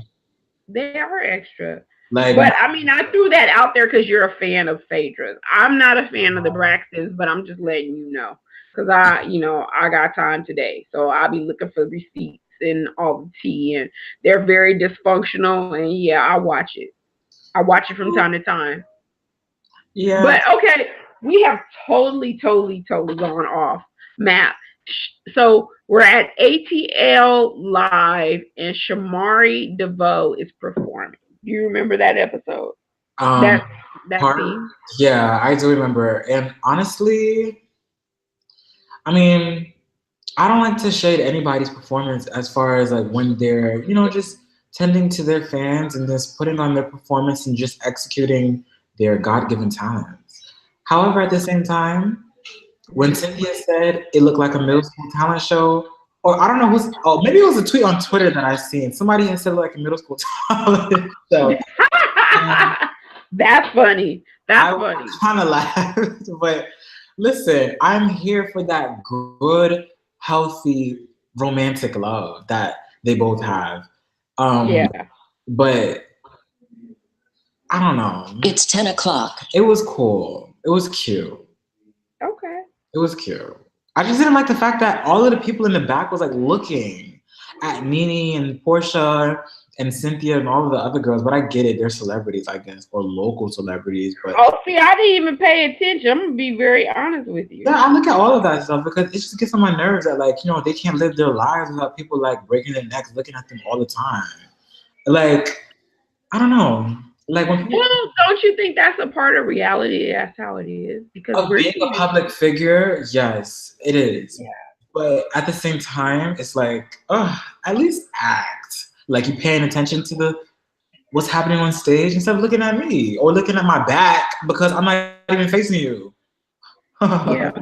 They are extra. Like, but I mean, I threw that out there because you're a fan of Phaedra. I'm not a fan of the Braxtons, but I'm just letting you know. Because I got time today. So I'll be looking for receipts and all the tea. And they're very dysfunctional. And yeah, I watch it. I watch it from time to time. Yeah. But okay, we have totally gone off map. So we're at ATL Live, and Shamari DeVoe is performing. Do you remember that episode? Um, That that part. scene? Yeah, I do remember. And honestly, I mean, I don't like to shade anybody's performance as far as like when they're, just tending to their fans and just putting on their performance and just executing their God-given talents. However, at the same time, when Cynthia said it looked like a middle school talent show, or I don't know maybe it was a tweet on Twitter that I seen. Somebody had said it like a middle school talent show. And That's funny. I That's was funny. trying to laugh, but listen, I'm here for that good, healthy, romantic love that they both have. Yeah. But I don't know. It's 10 o'clock. It was cool. It was cute. Okay. It was cute. I just didn't like the fact that all of the people in the back was like looking at Nene and Portia and Cynthia and all of the other girls, but I get it. They're celebrities, I guess, or local celebrities. But Oh, see, I didn't even pay attention. I'm gonna be very honest with you. yeah, I look at all of that stuff because it just gets on my nerves that like, they can't live their lives without people like breaking their necks, looking at them all the time. Like, I don't know. Like when people Don't you think that's a part of reality? That's how it is. Because of being a public figure, yes, it is. Yeah. But at the same time, it's like, at least act. Like you're paying attention to what's happening on stage instead of looking at me or looking at my back because I'm not even facing you. Yeah.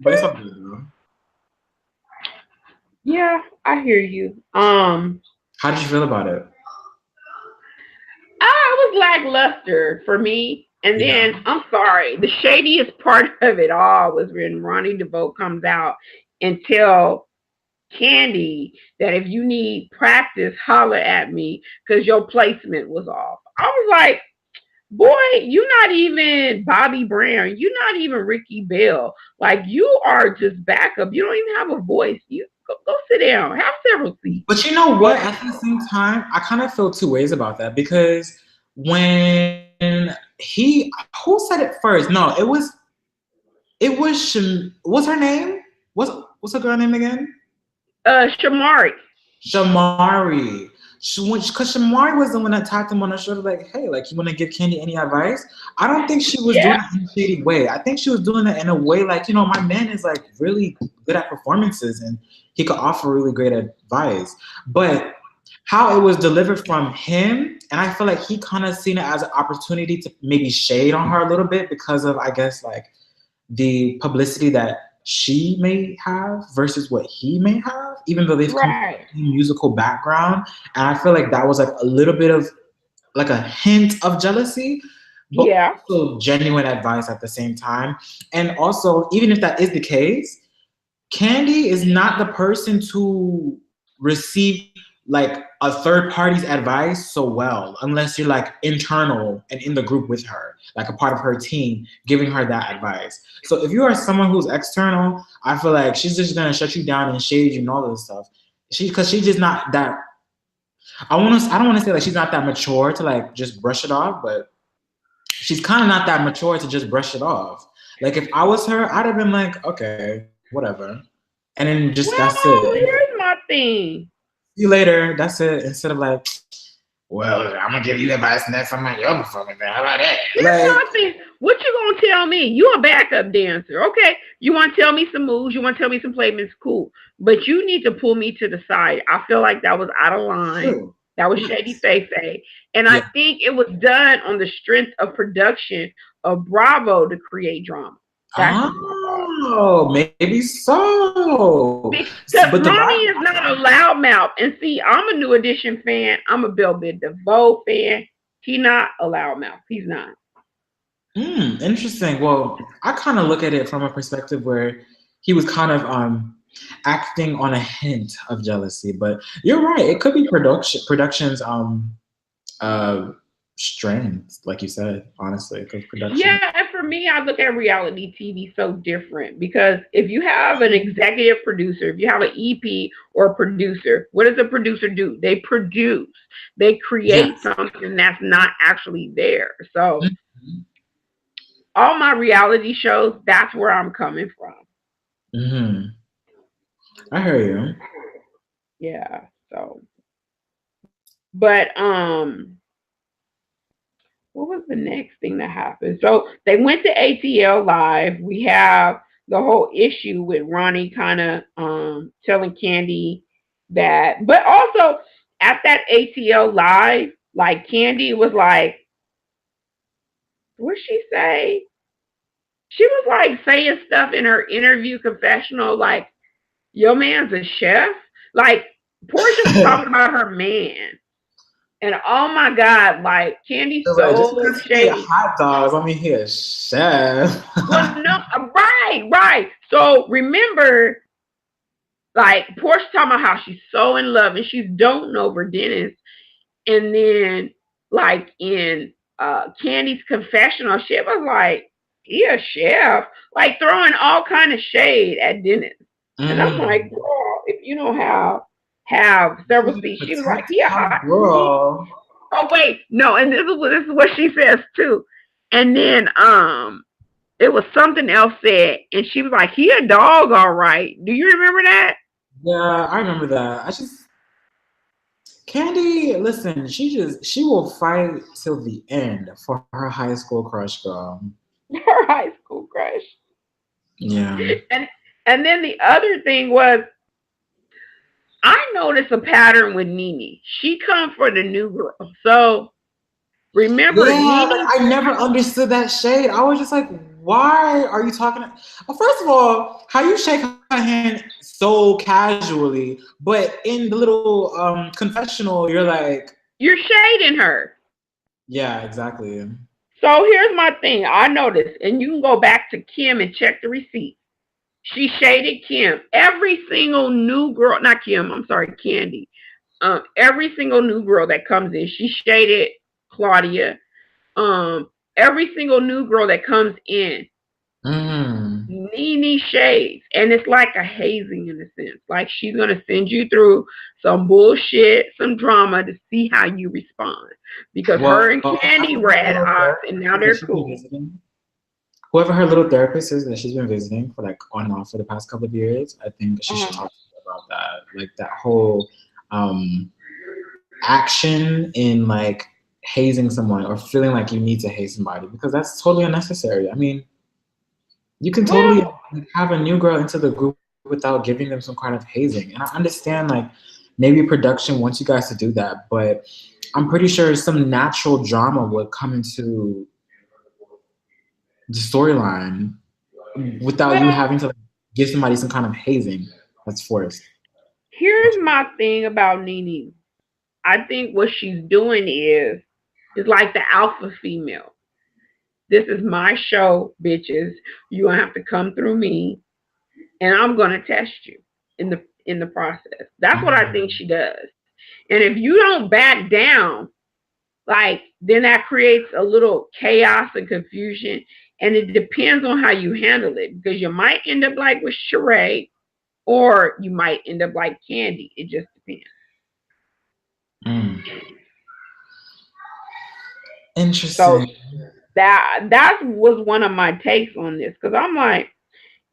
But it's okay though. Yeah, I hear you. How did you feel about it? I was lackluster for me. And then I'm sorry, the shadiest part of it all was when Ronnie DeVoe comes out and tell Candy that if you need practice, holler at me because your placement was off. I was like, boy, you're not even Bobby Brown. You're not even Ricky Bell. Like you are just backup. You don't even have a voice. You go sit down. Have several seats. But you know what? At the same time, I kind of feel two ways about that because when who said it first? No, what's her name? What's her girl name again? Shamari. Shamari. Because Shamari was the one that tapped him on the shoulder, like, hey, like, you want to give Candy any advice? I don't think she was doing it in a shady way. I think she was doing it in a way like, my man is like really good at performances and he could offer really great advice. But how it was delivered from him, and I feel like he kind of seen it as an opportunity to maybe shade on her a little bit because of, I guess, like the publicity that she may have versus what he may have, even though they've come from a musical background. And I feel like that was like a little bit of like a hint of jealousy, but also genuine advice at the same time. And also, even if that is the case, Candy is not the person to receive like a third party's advice so well, unless you're like internal and in the group with her, like a part of her team, giving her that advice. So if you are someone who's external, I feel like she's just gonna shut you down and shade you and all this stuff. Because she's just not that. I don't want to say like she's not that mature to like just brush it off, but she's kind of not that mature to just brush it off. Like if I was her, I'd have been like, okay, whatever, and then just that's it. Here's my thing. See you later. That's it. Instead of like, well, I'm gonna give you advice next time on your performance. How about that? Here's my thing. What you gonna tell me? You a backup dancer, okay? You want to tell me some moves? You want to tell me some placements? Cool, but you need to pull me to the side. I feel like that was out of line. True. That was shady Faye. And I think it was done on the strength of production of Bravo to create drama. Maybe so. Because Ronnie is not a loudmouth. And see, I'm a New Edition fan. I'm a Belle Biv DeVoe fan. He's not a loudmouth. He's not. Interesting. Well, I kind of look at it from a perspective where he was kind of acting on a hint of jealousy. But you're right. It could be production's strength, like you said, honestly, because production. Yeah, and for me, I look at reality TV so different because if you have an executive producer, if you have an EP or a producer, what does a producer do? They produce, they create something that's not actually there. So all my reality shows, that's where I'm coming from. I hear you. Yeah. So, but what was the next thing that happened? So they went to ATL live. We have the whole issue with Ronnie kind of telling Candy that, but also at that ATL live, like Candy was like, what she say? She was like saying stuff in her interview confessional, like your man's a chef. Like Portia was talking about her man. And oh my God, like Candy's So, like, just so because he eat shady. hot dogs, I mean, he a chef. Well, no, right. So remember, like Portia talking about how she's so in love and she's doting over Dennis. And then like in Candy's confessional, she was like, he a chef. Like throwing all kind of shade at Dennis. And I'm like, Mm. girl, if you don't have several seats, she was like, Protect yeah, my girl. oh wait, no, and this is what she says too. And then it was something else said, and she was like, he a dog, all right. Do you remember that? Yeah, I remember that. I just Candy, listen, she will fight till the end for her high school crush girl. Her high school crush. Yeah. And and then the other thing was I noticed a pattern with Nene. She come for the new girl. So remember Yeah, like Nene. I never understood that shade. I was just like, why are you talking? First of all, how you shake her hand so casually, but in the little confessional, you're like, You're shading her. yeah, exactly. So here's my thing. I noticed, and you can go back to Kim and check the receipt. She shaded Kim. Every single new girl, not Kim, I'm sorry, Candy. Every single new girl that comes in, she shaded Claudia. Every single new girl that comes in, Mm. Nene shades, and it's like a hazing in a sense. Like she's gonna send you through some bullshit, some drama to see how you respond. Because her Well, and Candy were at odds, and now they're cool. whoever her little therapist is that she's been visiting for like on and off for the past couple of years, I think she should Uh-huh. talk to her about that. Like that whole action in like hazing someone or feeling like you need to haze somebody because that's totally unnecessary. I mean, you can totally Well, have a new girl into the group without giving them some kind of hazing. And I understand like maybe production wants you guys to do that, but I'm pretty sure some natural drama would come into the storyline without you well, having to like, give somebody some kind of hazing that's forced. here's my thing about Nene. I think what she's doing is like the alpha female. This is my show, bitches. You gonna have to come through me, and I'm gonna test you in the process. That's what I think Mm. she does. And if you don't back down, like then that creates a little chaos and confusion. And it depends on how you handle it because you might end up like with Sheree, or you might end up like Candy. It just depends. Mm. So Interesting. that was one of my takes on this because I'm like,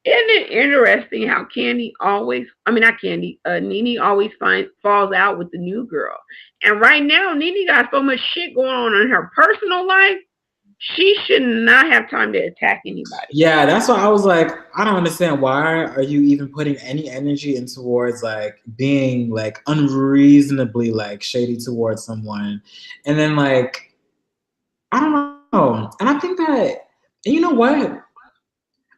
isn't it interesting how Candy always, I mean, not Candy, Nene always falls out with the new girl. And right now, Nene got so much shit going on in her personal life, she should not have time to attack anybody. Yeah, that's why I was like, I don't understand why are you even putting any energy in towards like being like unreasonably like shady towards someone. And then like I don't know. And I think that and you know what?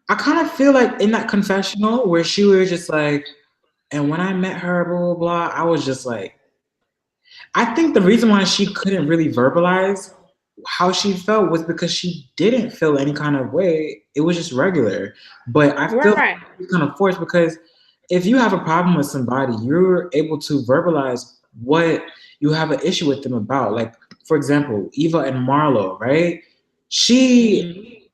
I kind of feel like in that confessional where she was just like, and when I met her, blah blah blah, I was just like I think the reason why she couldn't really verbalize how she felt was because she didn't feel any kind of way. It was just regular. But I feel Right. it's kind of forced because if you have a problem with somebody, you're able to verbalize what you have an issue with them about. Like, for example, Eva and Marlo, right? She, Mm-hmm.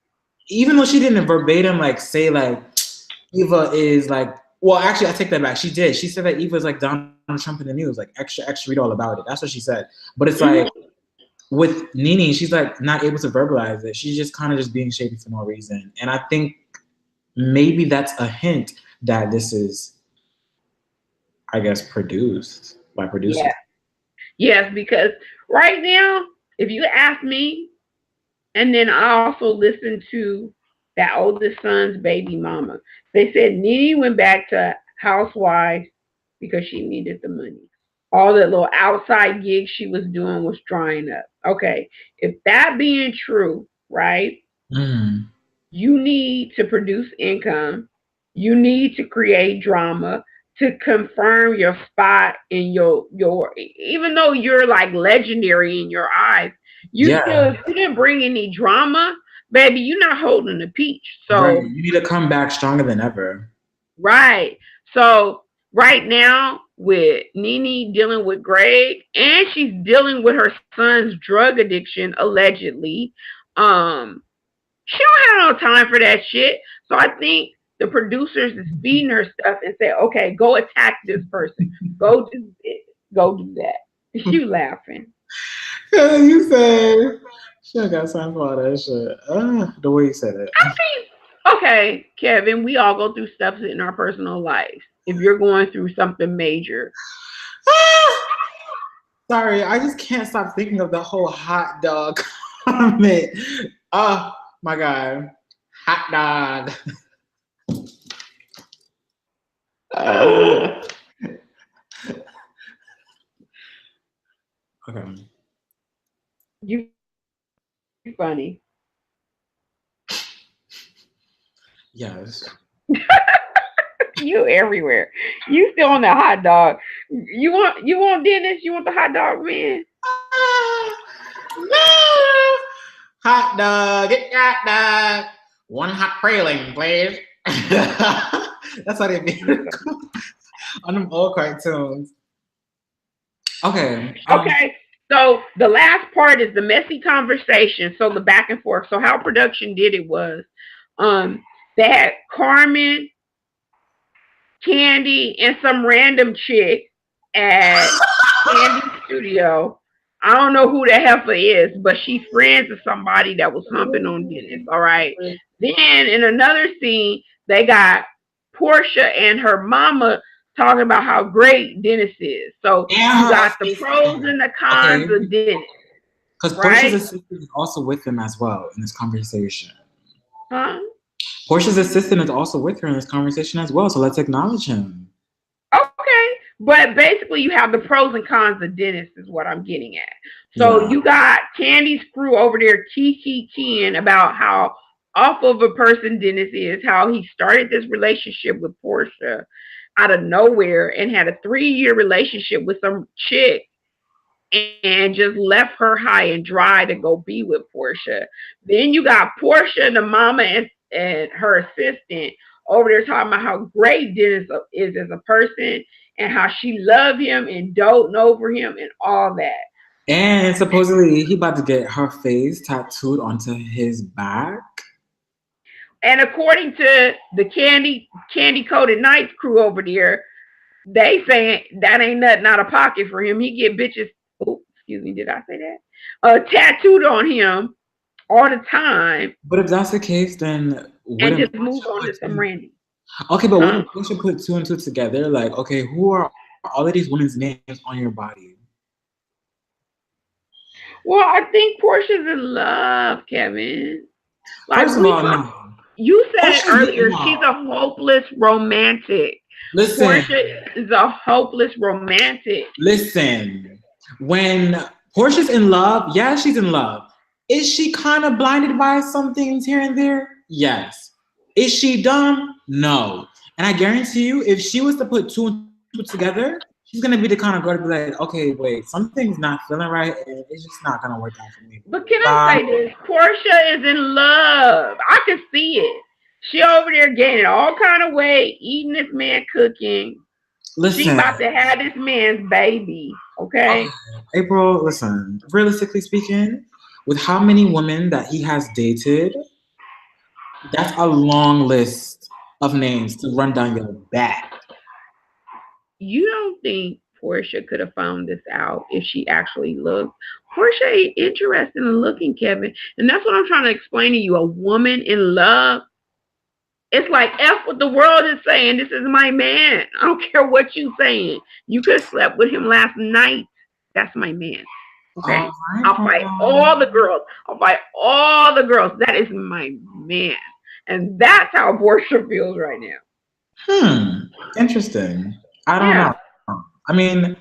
even though she didn't verbatim like say like Eva is like, well, actually, I take that back. She did. She said that Eva is like Donald Trump in the news, like extra, extra, read all about it. That's what she said. But it's like Mm-hmm. with Nene, she's like not able to verbalize it. She's just kind of just being shady for no reason. And I think maybe that's a hint that this is I guess, produced by producers. Yeah. Yes, because right now, if you ask me, and then I also listened to that oldest son's baby mama. They said Nene went back to Housewives because she needed the money. All that little outside gigs she was doing was drying up. Okay, if that being true, right? Mm. You need to produce income. You need to create drama to confirm your spot in your even though you're like legendary in your eyes, you still, Yeah, if you didn't bring any drama, baby, you're not holding the peach. right. So You need to come back stronger than ever. right. So right now with Nene dealing with Greg and she's dealing with her son's drug addiction allegedly. Um She don't have no time for that shit. So I think the producers is feeding her stuff and say, okay, go attack this person. Go do it. Go do that. You laughing. Yeah, you said she got time for all that shit. The way you said it. I mean, okay, Kevin, we all go through stuff in our personal lives. If you're going through something major. Sorry, I just can't stop thinking of the whole hot dog comment. Oh my god, hot dog. Okay. You funny. Yes. You everywhere. You still on the hot dog. You want Dennis? You want the hot dog man? No. Hot dog, get your hot dog. One hot praline, please. That's how they be on them old cartoons. Okay. Okay. So the last part is the messy conversation. So the back and forth. So how production did it was, um, they had Carmen, Candy, and some random chick at Candy's studio. I don't know who the heifer is, but she's friends with somebody that was humping on Dennis. All right. Then in another scene, they got Portia and her mama talking about how great Dennis is. So And you her got the pros and the cons okay. of Dennis, Because Portia's right? assistant is also with him as well in this conversation. Huh? Portia's assistant is also with her in this conversation as well, so let's acknowledge him. Okay. But basically, you have the pros and cons of Dennis, is what I'm getting at. So Yeah. you got Candy's crew over there keying about how awful of a person Dennis is, how he started this relationship with Portia out of nowhere and had a 3-year relationship with some chick and just left her high and dry to go be with Portia. Then you got Portia, the mama, and her assistant over there talking about how great Dennis is as a person and how she loved him and doting over him and all that. And supposedly he about to get her face tattooed onto his back. And according to the Candy Coated Nights crew over there, they saying that ain't nothing out of pocket for him. He get bitches. Oh, excuse me, did I say that? Tattooed on him all the time. But if that's the case, then And wouldn't just move on to some Randy. okay, but Huh? wouldn't Portia put two and two together? Like, okay, who are all of these women's names on your body? Well, I think Portia's in love, Kevin. Like First of all, no. you said it Portia's earlier, getting she's off. a hopeless romantic. Listen, Portia is a hopeless romantic. listen. When Portia's in love, yeah, she's in love. Is she kind of blinded by some things here and there? Yes. Is she dumb? No. And I guarantee you, if she was to put two and two together, she's gonna be the kind of girl to be like, okay, wait, something's not feeling right, and it's just not gonna work out for me. But can I say this? Portia is in love. I can see it. She over there gaining all kind of weight, eating this man cooking. Listen, She about to have this man's baby. Okay. April, listen, realistically speaking, with how many women that he has dated, that's a long list of names to run down your back. You don't think Portia could have found this out if she actually looked? Portia ain't interested in looking, Kevin. And that's what I'm trying to explain to you. A woman in love, It's like F what the world is saying. This is my man. I don't care what you saying. You could have slept with him last night. That's my man. Okay? All right, I'll fight all the girls. I'll fight all the girls. That is my man. And that's how Portia feels right now. Interesting. I don't Yeah. know. I mean,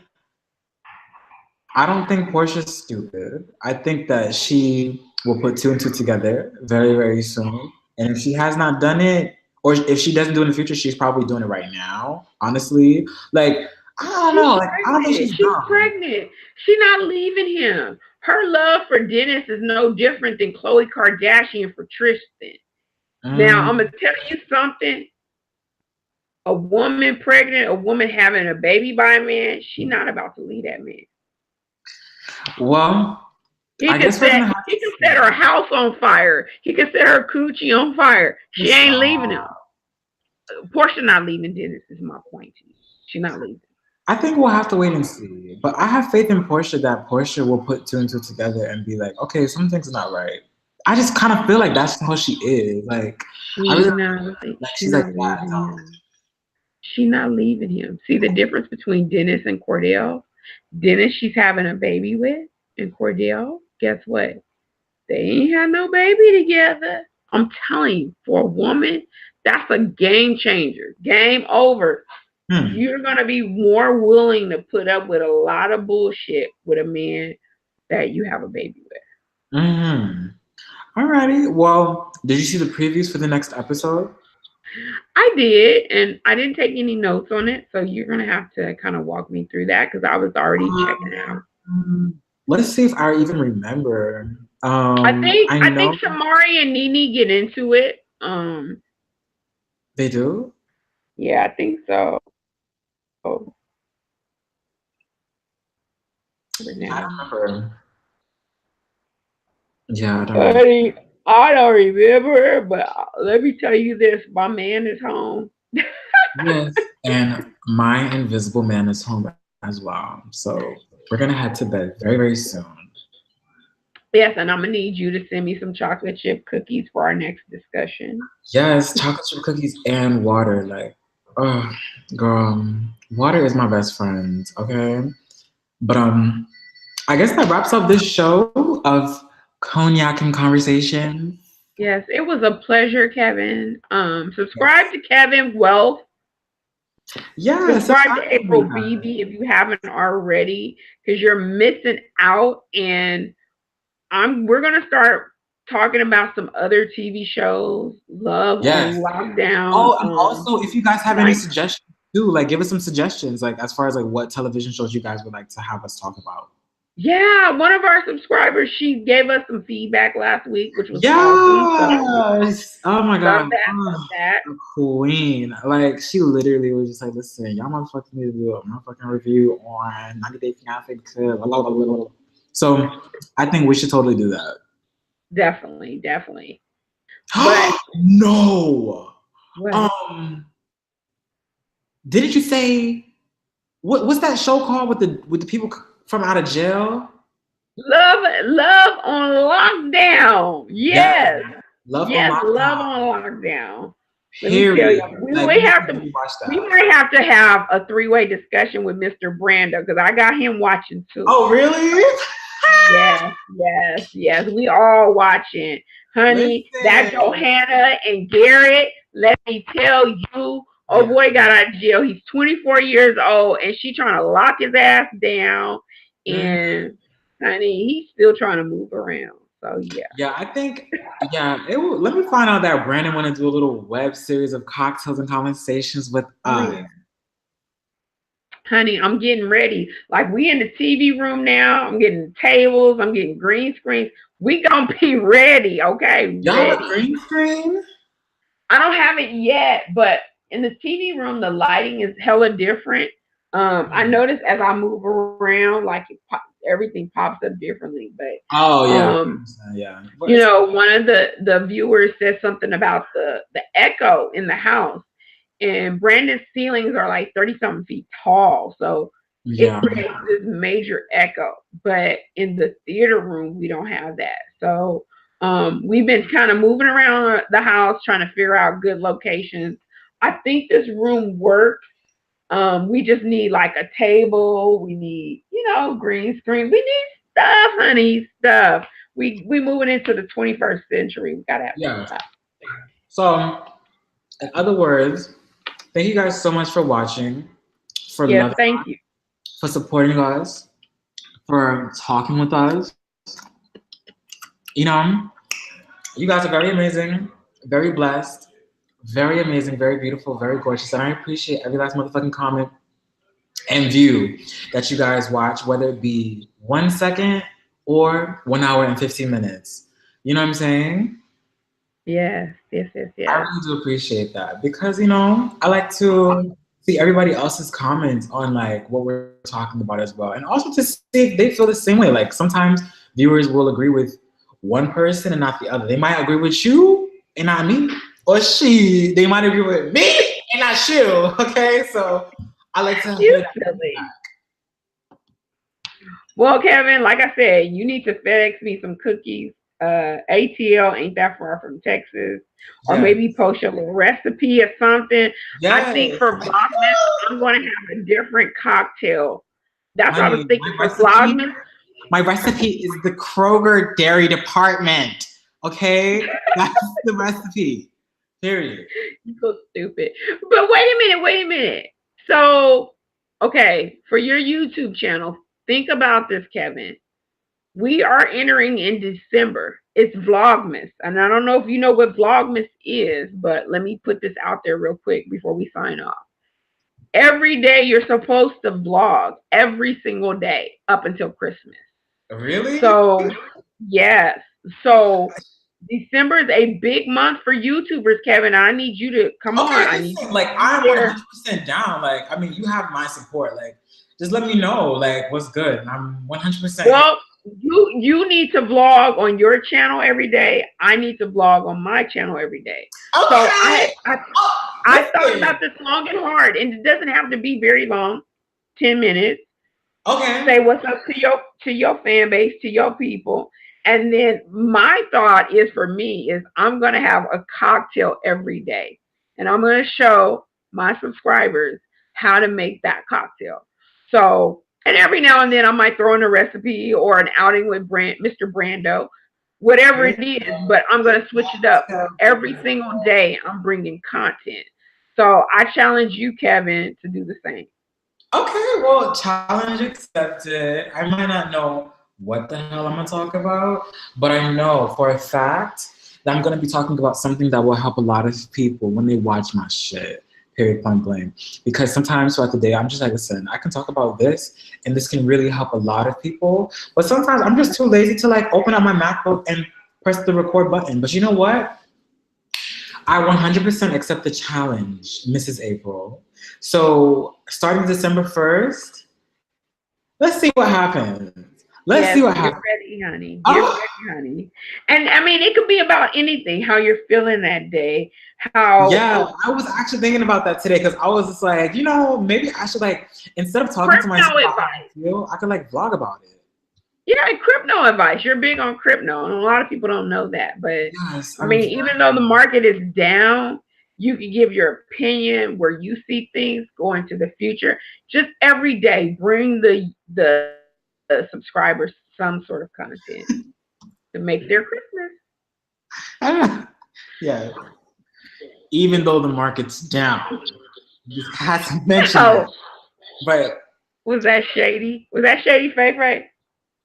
I don't think Portia's stupid. I think that she will put two and two together very, very soon. And if she has not done it, or if she doesn't do it in the future, she's probably doing it right now. Honestly, like I don't know. Like I don't think Pregnant. she's She's dumb. pregnant. She's not leaving him. Her love for Dennis is no different than Khloe Kardashian for Tristan. Now, I'm going to tell you something. A woman pregnant, a woman having a baby by a man, she's not about to leave that man. Well, I guess we're gonna have He to can see. set her house on fire. He can set her coochie on fire. She ain't leaving him. Portia not leaving Dennis is my point to you. She's not leaving. I think we'll have to wait and see. But I have faith in Portia that Portia will put two and two together and be like, okay, something's not right. I just kind of feel like that's how she is. Like, I really like She's she's like not that. leaving him. She's not leaving him. See the difference between Dennis and Cordell? Dennis, she's having a baby with, and Cordell, guess what? They ain't had no baby together. I'm telling you, for a woman, that's a game changer. Game over. You're going to be more willing to put up with a lot of bullshit with a man that you have a baby with. Alrighty. Well, did you see the previews for the next episode? I did, and I didn't take any notes on it, so you're going to have to kind of walk me through that because I was already checking out. Let's see if I even remember. I I know think Shamari and Nene get into it. they do. Yeah, I think so. I don't remember. Yeah, I don't remember. Buddy, I don't remember, but let me tell you this: my man is home. Yes, and my invisible man is home as well. So we're gonna head to bed very, very soon. Yes, and I'm gonna need you to send me some chocolate chip cookies for our next discussion. Yes, chocolate chip cookies and water. Like, oh, girl, water is my best friend. Okay, but I guess that wraps up this show of Cognac and Conversation. Yes, it was a pleasure, Kevin. Subscribe to Kevin Wealth. Yeah, subscribe to April Beebe if you haven't already, because you're missing out. And we're gonna start talking about some other TV shows. Love on Lockdown. Oh, and also if you guys have any suggestions too, like give us some suggestions, like as far as like what television shows you guys would like to have us talk about. Yeah, one of our subscribers, she gave us some feedback last week, which was awesome. So, oh my god, that. Queen! Like she literally was just like, "Listen, y'all motherfuckers need to do a motherfucking review on 90 Day Fiancé." So I think we should totally do that. Definitely. But no. What? Didn't you say what's that show called with the people from out of jail? Love on Lockdown. Yes. Love on Lockdown. Let me tell you, we might have to have a 3-way discussion with Mr. Brando because I got him watching too. Oh, really? Yes. We all watching. Honey, that Johanna and Garrett, let me tell you, boy got out of jail. He's 24 years old and she trying to lock his ass down. And honey, he's still trying to move around. So yeah, I think let me find out that Brandon want to do a little web series of cocktails and conversations with us. Honey, I'm getting ready. Like we in the TV room now. I'm getting tables. I'm getting green screens. We gonna be ready, okay? Y'all have a green screen? I don't have it yet, but in the TV room, the lighting is hella different. I noticed as I move around, like everything pops up differently. But you know, one of the viewers said something about the echo in the house, and Brandon's ceilings are like 30-something feet tall, so it creates this major echo. But in the theater room, we don't have that. So We've been kind of moving around the house trying to figure out good locations. I think this room works. We just need like a table. We need, green screen. We need stuff, honey, stuff. We moving into the 21st century. We gotta have Yeah. stuff. So, in other words, thank you guys so much for watching, for Yes, loving thank us, you. for supporting us, for talking with us. You know, you guys are very amazing, very blessed, very amazing, very beautiful, very gorgeous, and I appreciate every last motherfucking comment and view that you guys watch, whether it be 1 second or 1 hour and 15 minutes. You know what I'm saying? Yes, yes, yes, I yes. really do appreciate that because, I like to see everybody else's comments on like what we're talking about as well. And also to see if they feel the same way. Like sometimes viewers will agree with one person and not the other. They might agree with you and not me. Or they might agree with me and not you. Okay? So I like to hear You that. silly. Well, Kevin, like I said, you need to FedEx me some cookies. ATL ain't that far from Texas. Or Yes. maybe post your little recipe or something. I think Yes. for Vlogmas, I'm going to have a different cocktail. That's what I was Honey, thinking for Vlogmas. my recipe is the Kroger dairy department. Okay? That's the recipe. Period. You so stupid. But wait a minute. So, okay, for your YouTube channel, think about this, Kevin. We are entering in December. It's Vlogmas. And I don't know if you know what Vlogmas is, but let me put this out there real quick before we sign off. Every day you're supposed to vlog every single day up until Christmas. Really? So, yes. So, December is a big month for YouTubers, Kevin. I need you to come on. I need you like to I'm be there. 100% down. Like, I mean, you have my support. Like, just let me know, like, what's good. And I'm 100%. Well, you need to vlog on your channel every day. I need to vlog on my channel every day. Okay. So I thought about this long and hard, and it doesn't have to be very long, 10 minutes. Okay. Say what's up to your fan base, to your people. And then my thought is for me is I'm gonna have a cocktail every day. And I'm gonna show my subscribers how to make that cocktail. So, and every now and then I might throw in a recipe or an outing with Mr. Brando, whatever it is, but I'm gonna switch it up. Every single day I'm bringing content. So I challenge you, Kevin, to do the same. Okay, well, challenge accepted. I might not know what the hell I'm gonna talk about, but I know for a fact that I'm gonna be talking about something that will help a lot of people when they watch my shit. Period, point blank. Because sometimes throughout the day, I'm just like, listen, I can talk about this, and this can really help a lot of people. But sometimes I'm just too lazy to like open up my MacBook and press the record button. But you know what? I 100% accept the challenge, Mrs. April. So starting December 1st, let's see what happens. Let's see what happens. Ready, honey. Get ready, honey. And I mean, it could be about anything, how you're feeling that day. Yeah, I was actually thinking about that today because I was just like, maybe I should like, instead of talking to myself about how I feel, I could like vlog about it. Yeah, crypto advice. You're big on crypto, and a lot of people don't know that. But yes, I mean, even though the market is down, you can give your opinion where you see things going to the future. Just every day, bring the subscribers some sort of content to make their Christmas. Yeah. Even though the market's down, you just had to mention it. But was that shady? Was that shady, Faye?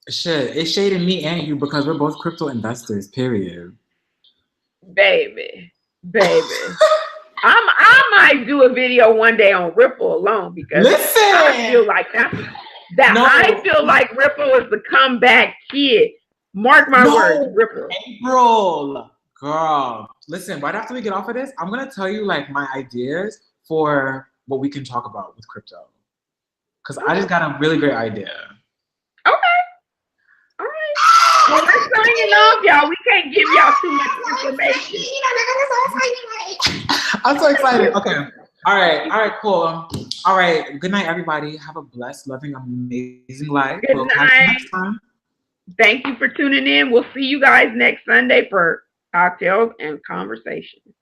Shit, it's shading me and you because we're both crypto investors, period. Baby. I might do a video one day on Ripple alone because I feel like I feel like Ripple is the comeback kid. Mark my words, Ripple. April, girl. Listen, right after we get off of this, I'm gonna tell you like my ideas for what we can talk about with crypto. Because I just got a really great idea. Okay. All right. Well, we're signing off, y'all. We can't give y'all too much information. I'm so excited. Okay. All right, cool. All right. Good night, everybody. Have a blessed, loving, amazing life. Good night. Next time. Thank you for tuning in. We'll see you guys next Sunday for Cocktails and Conversations.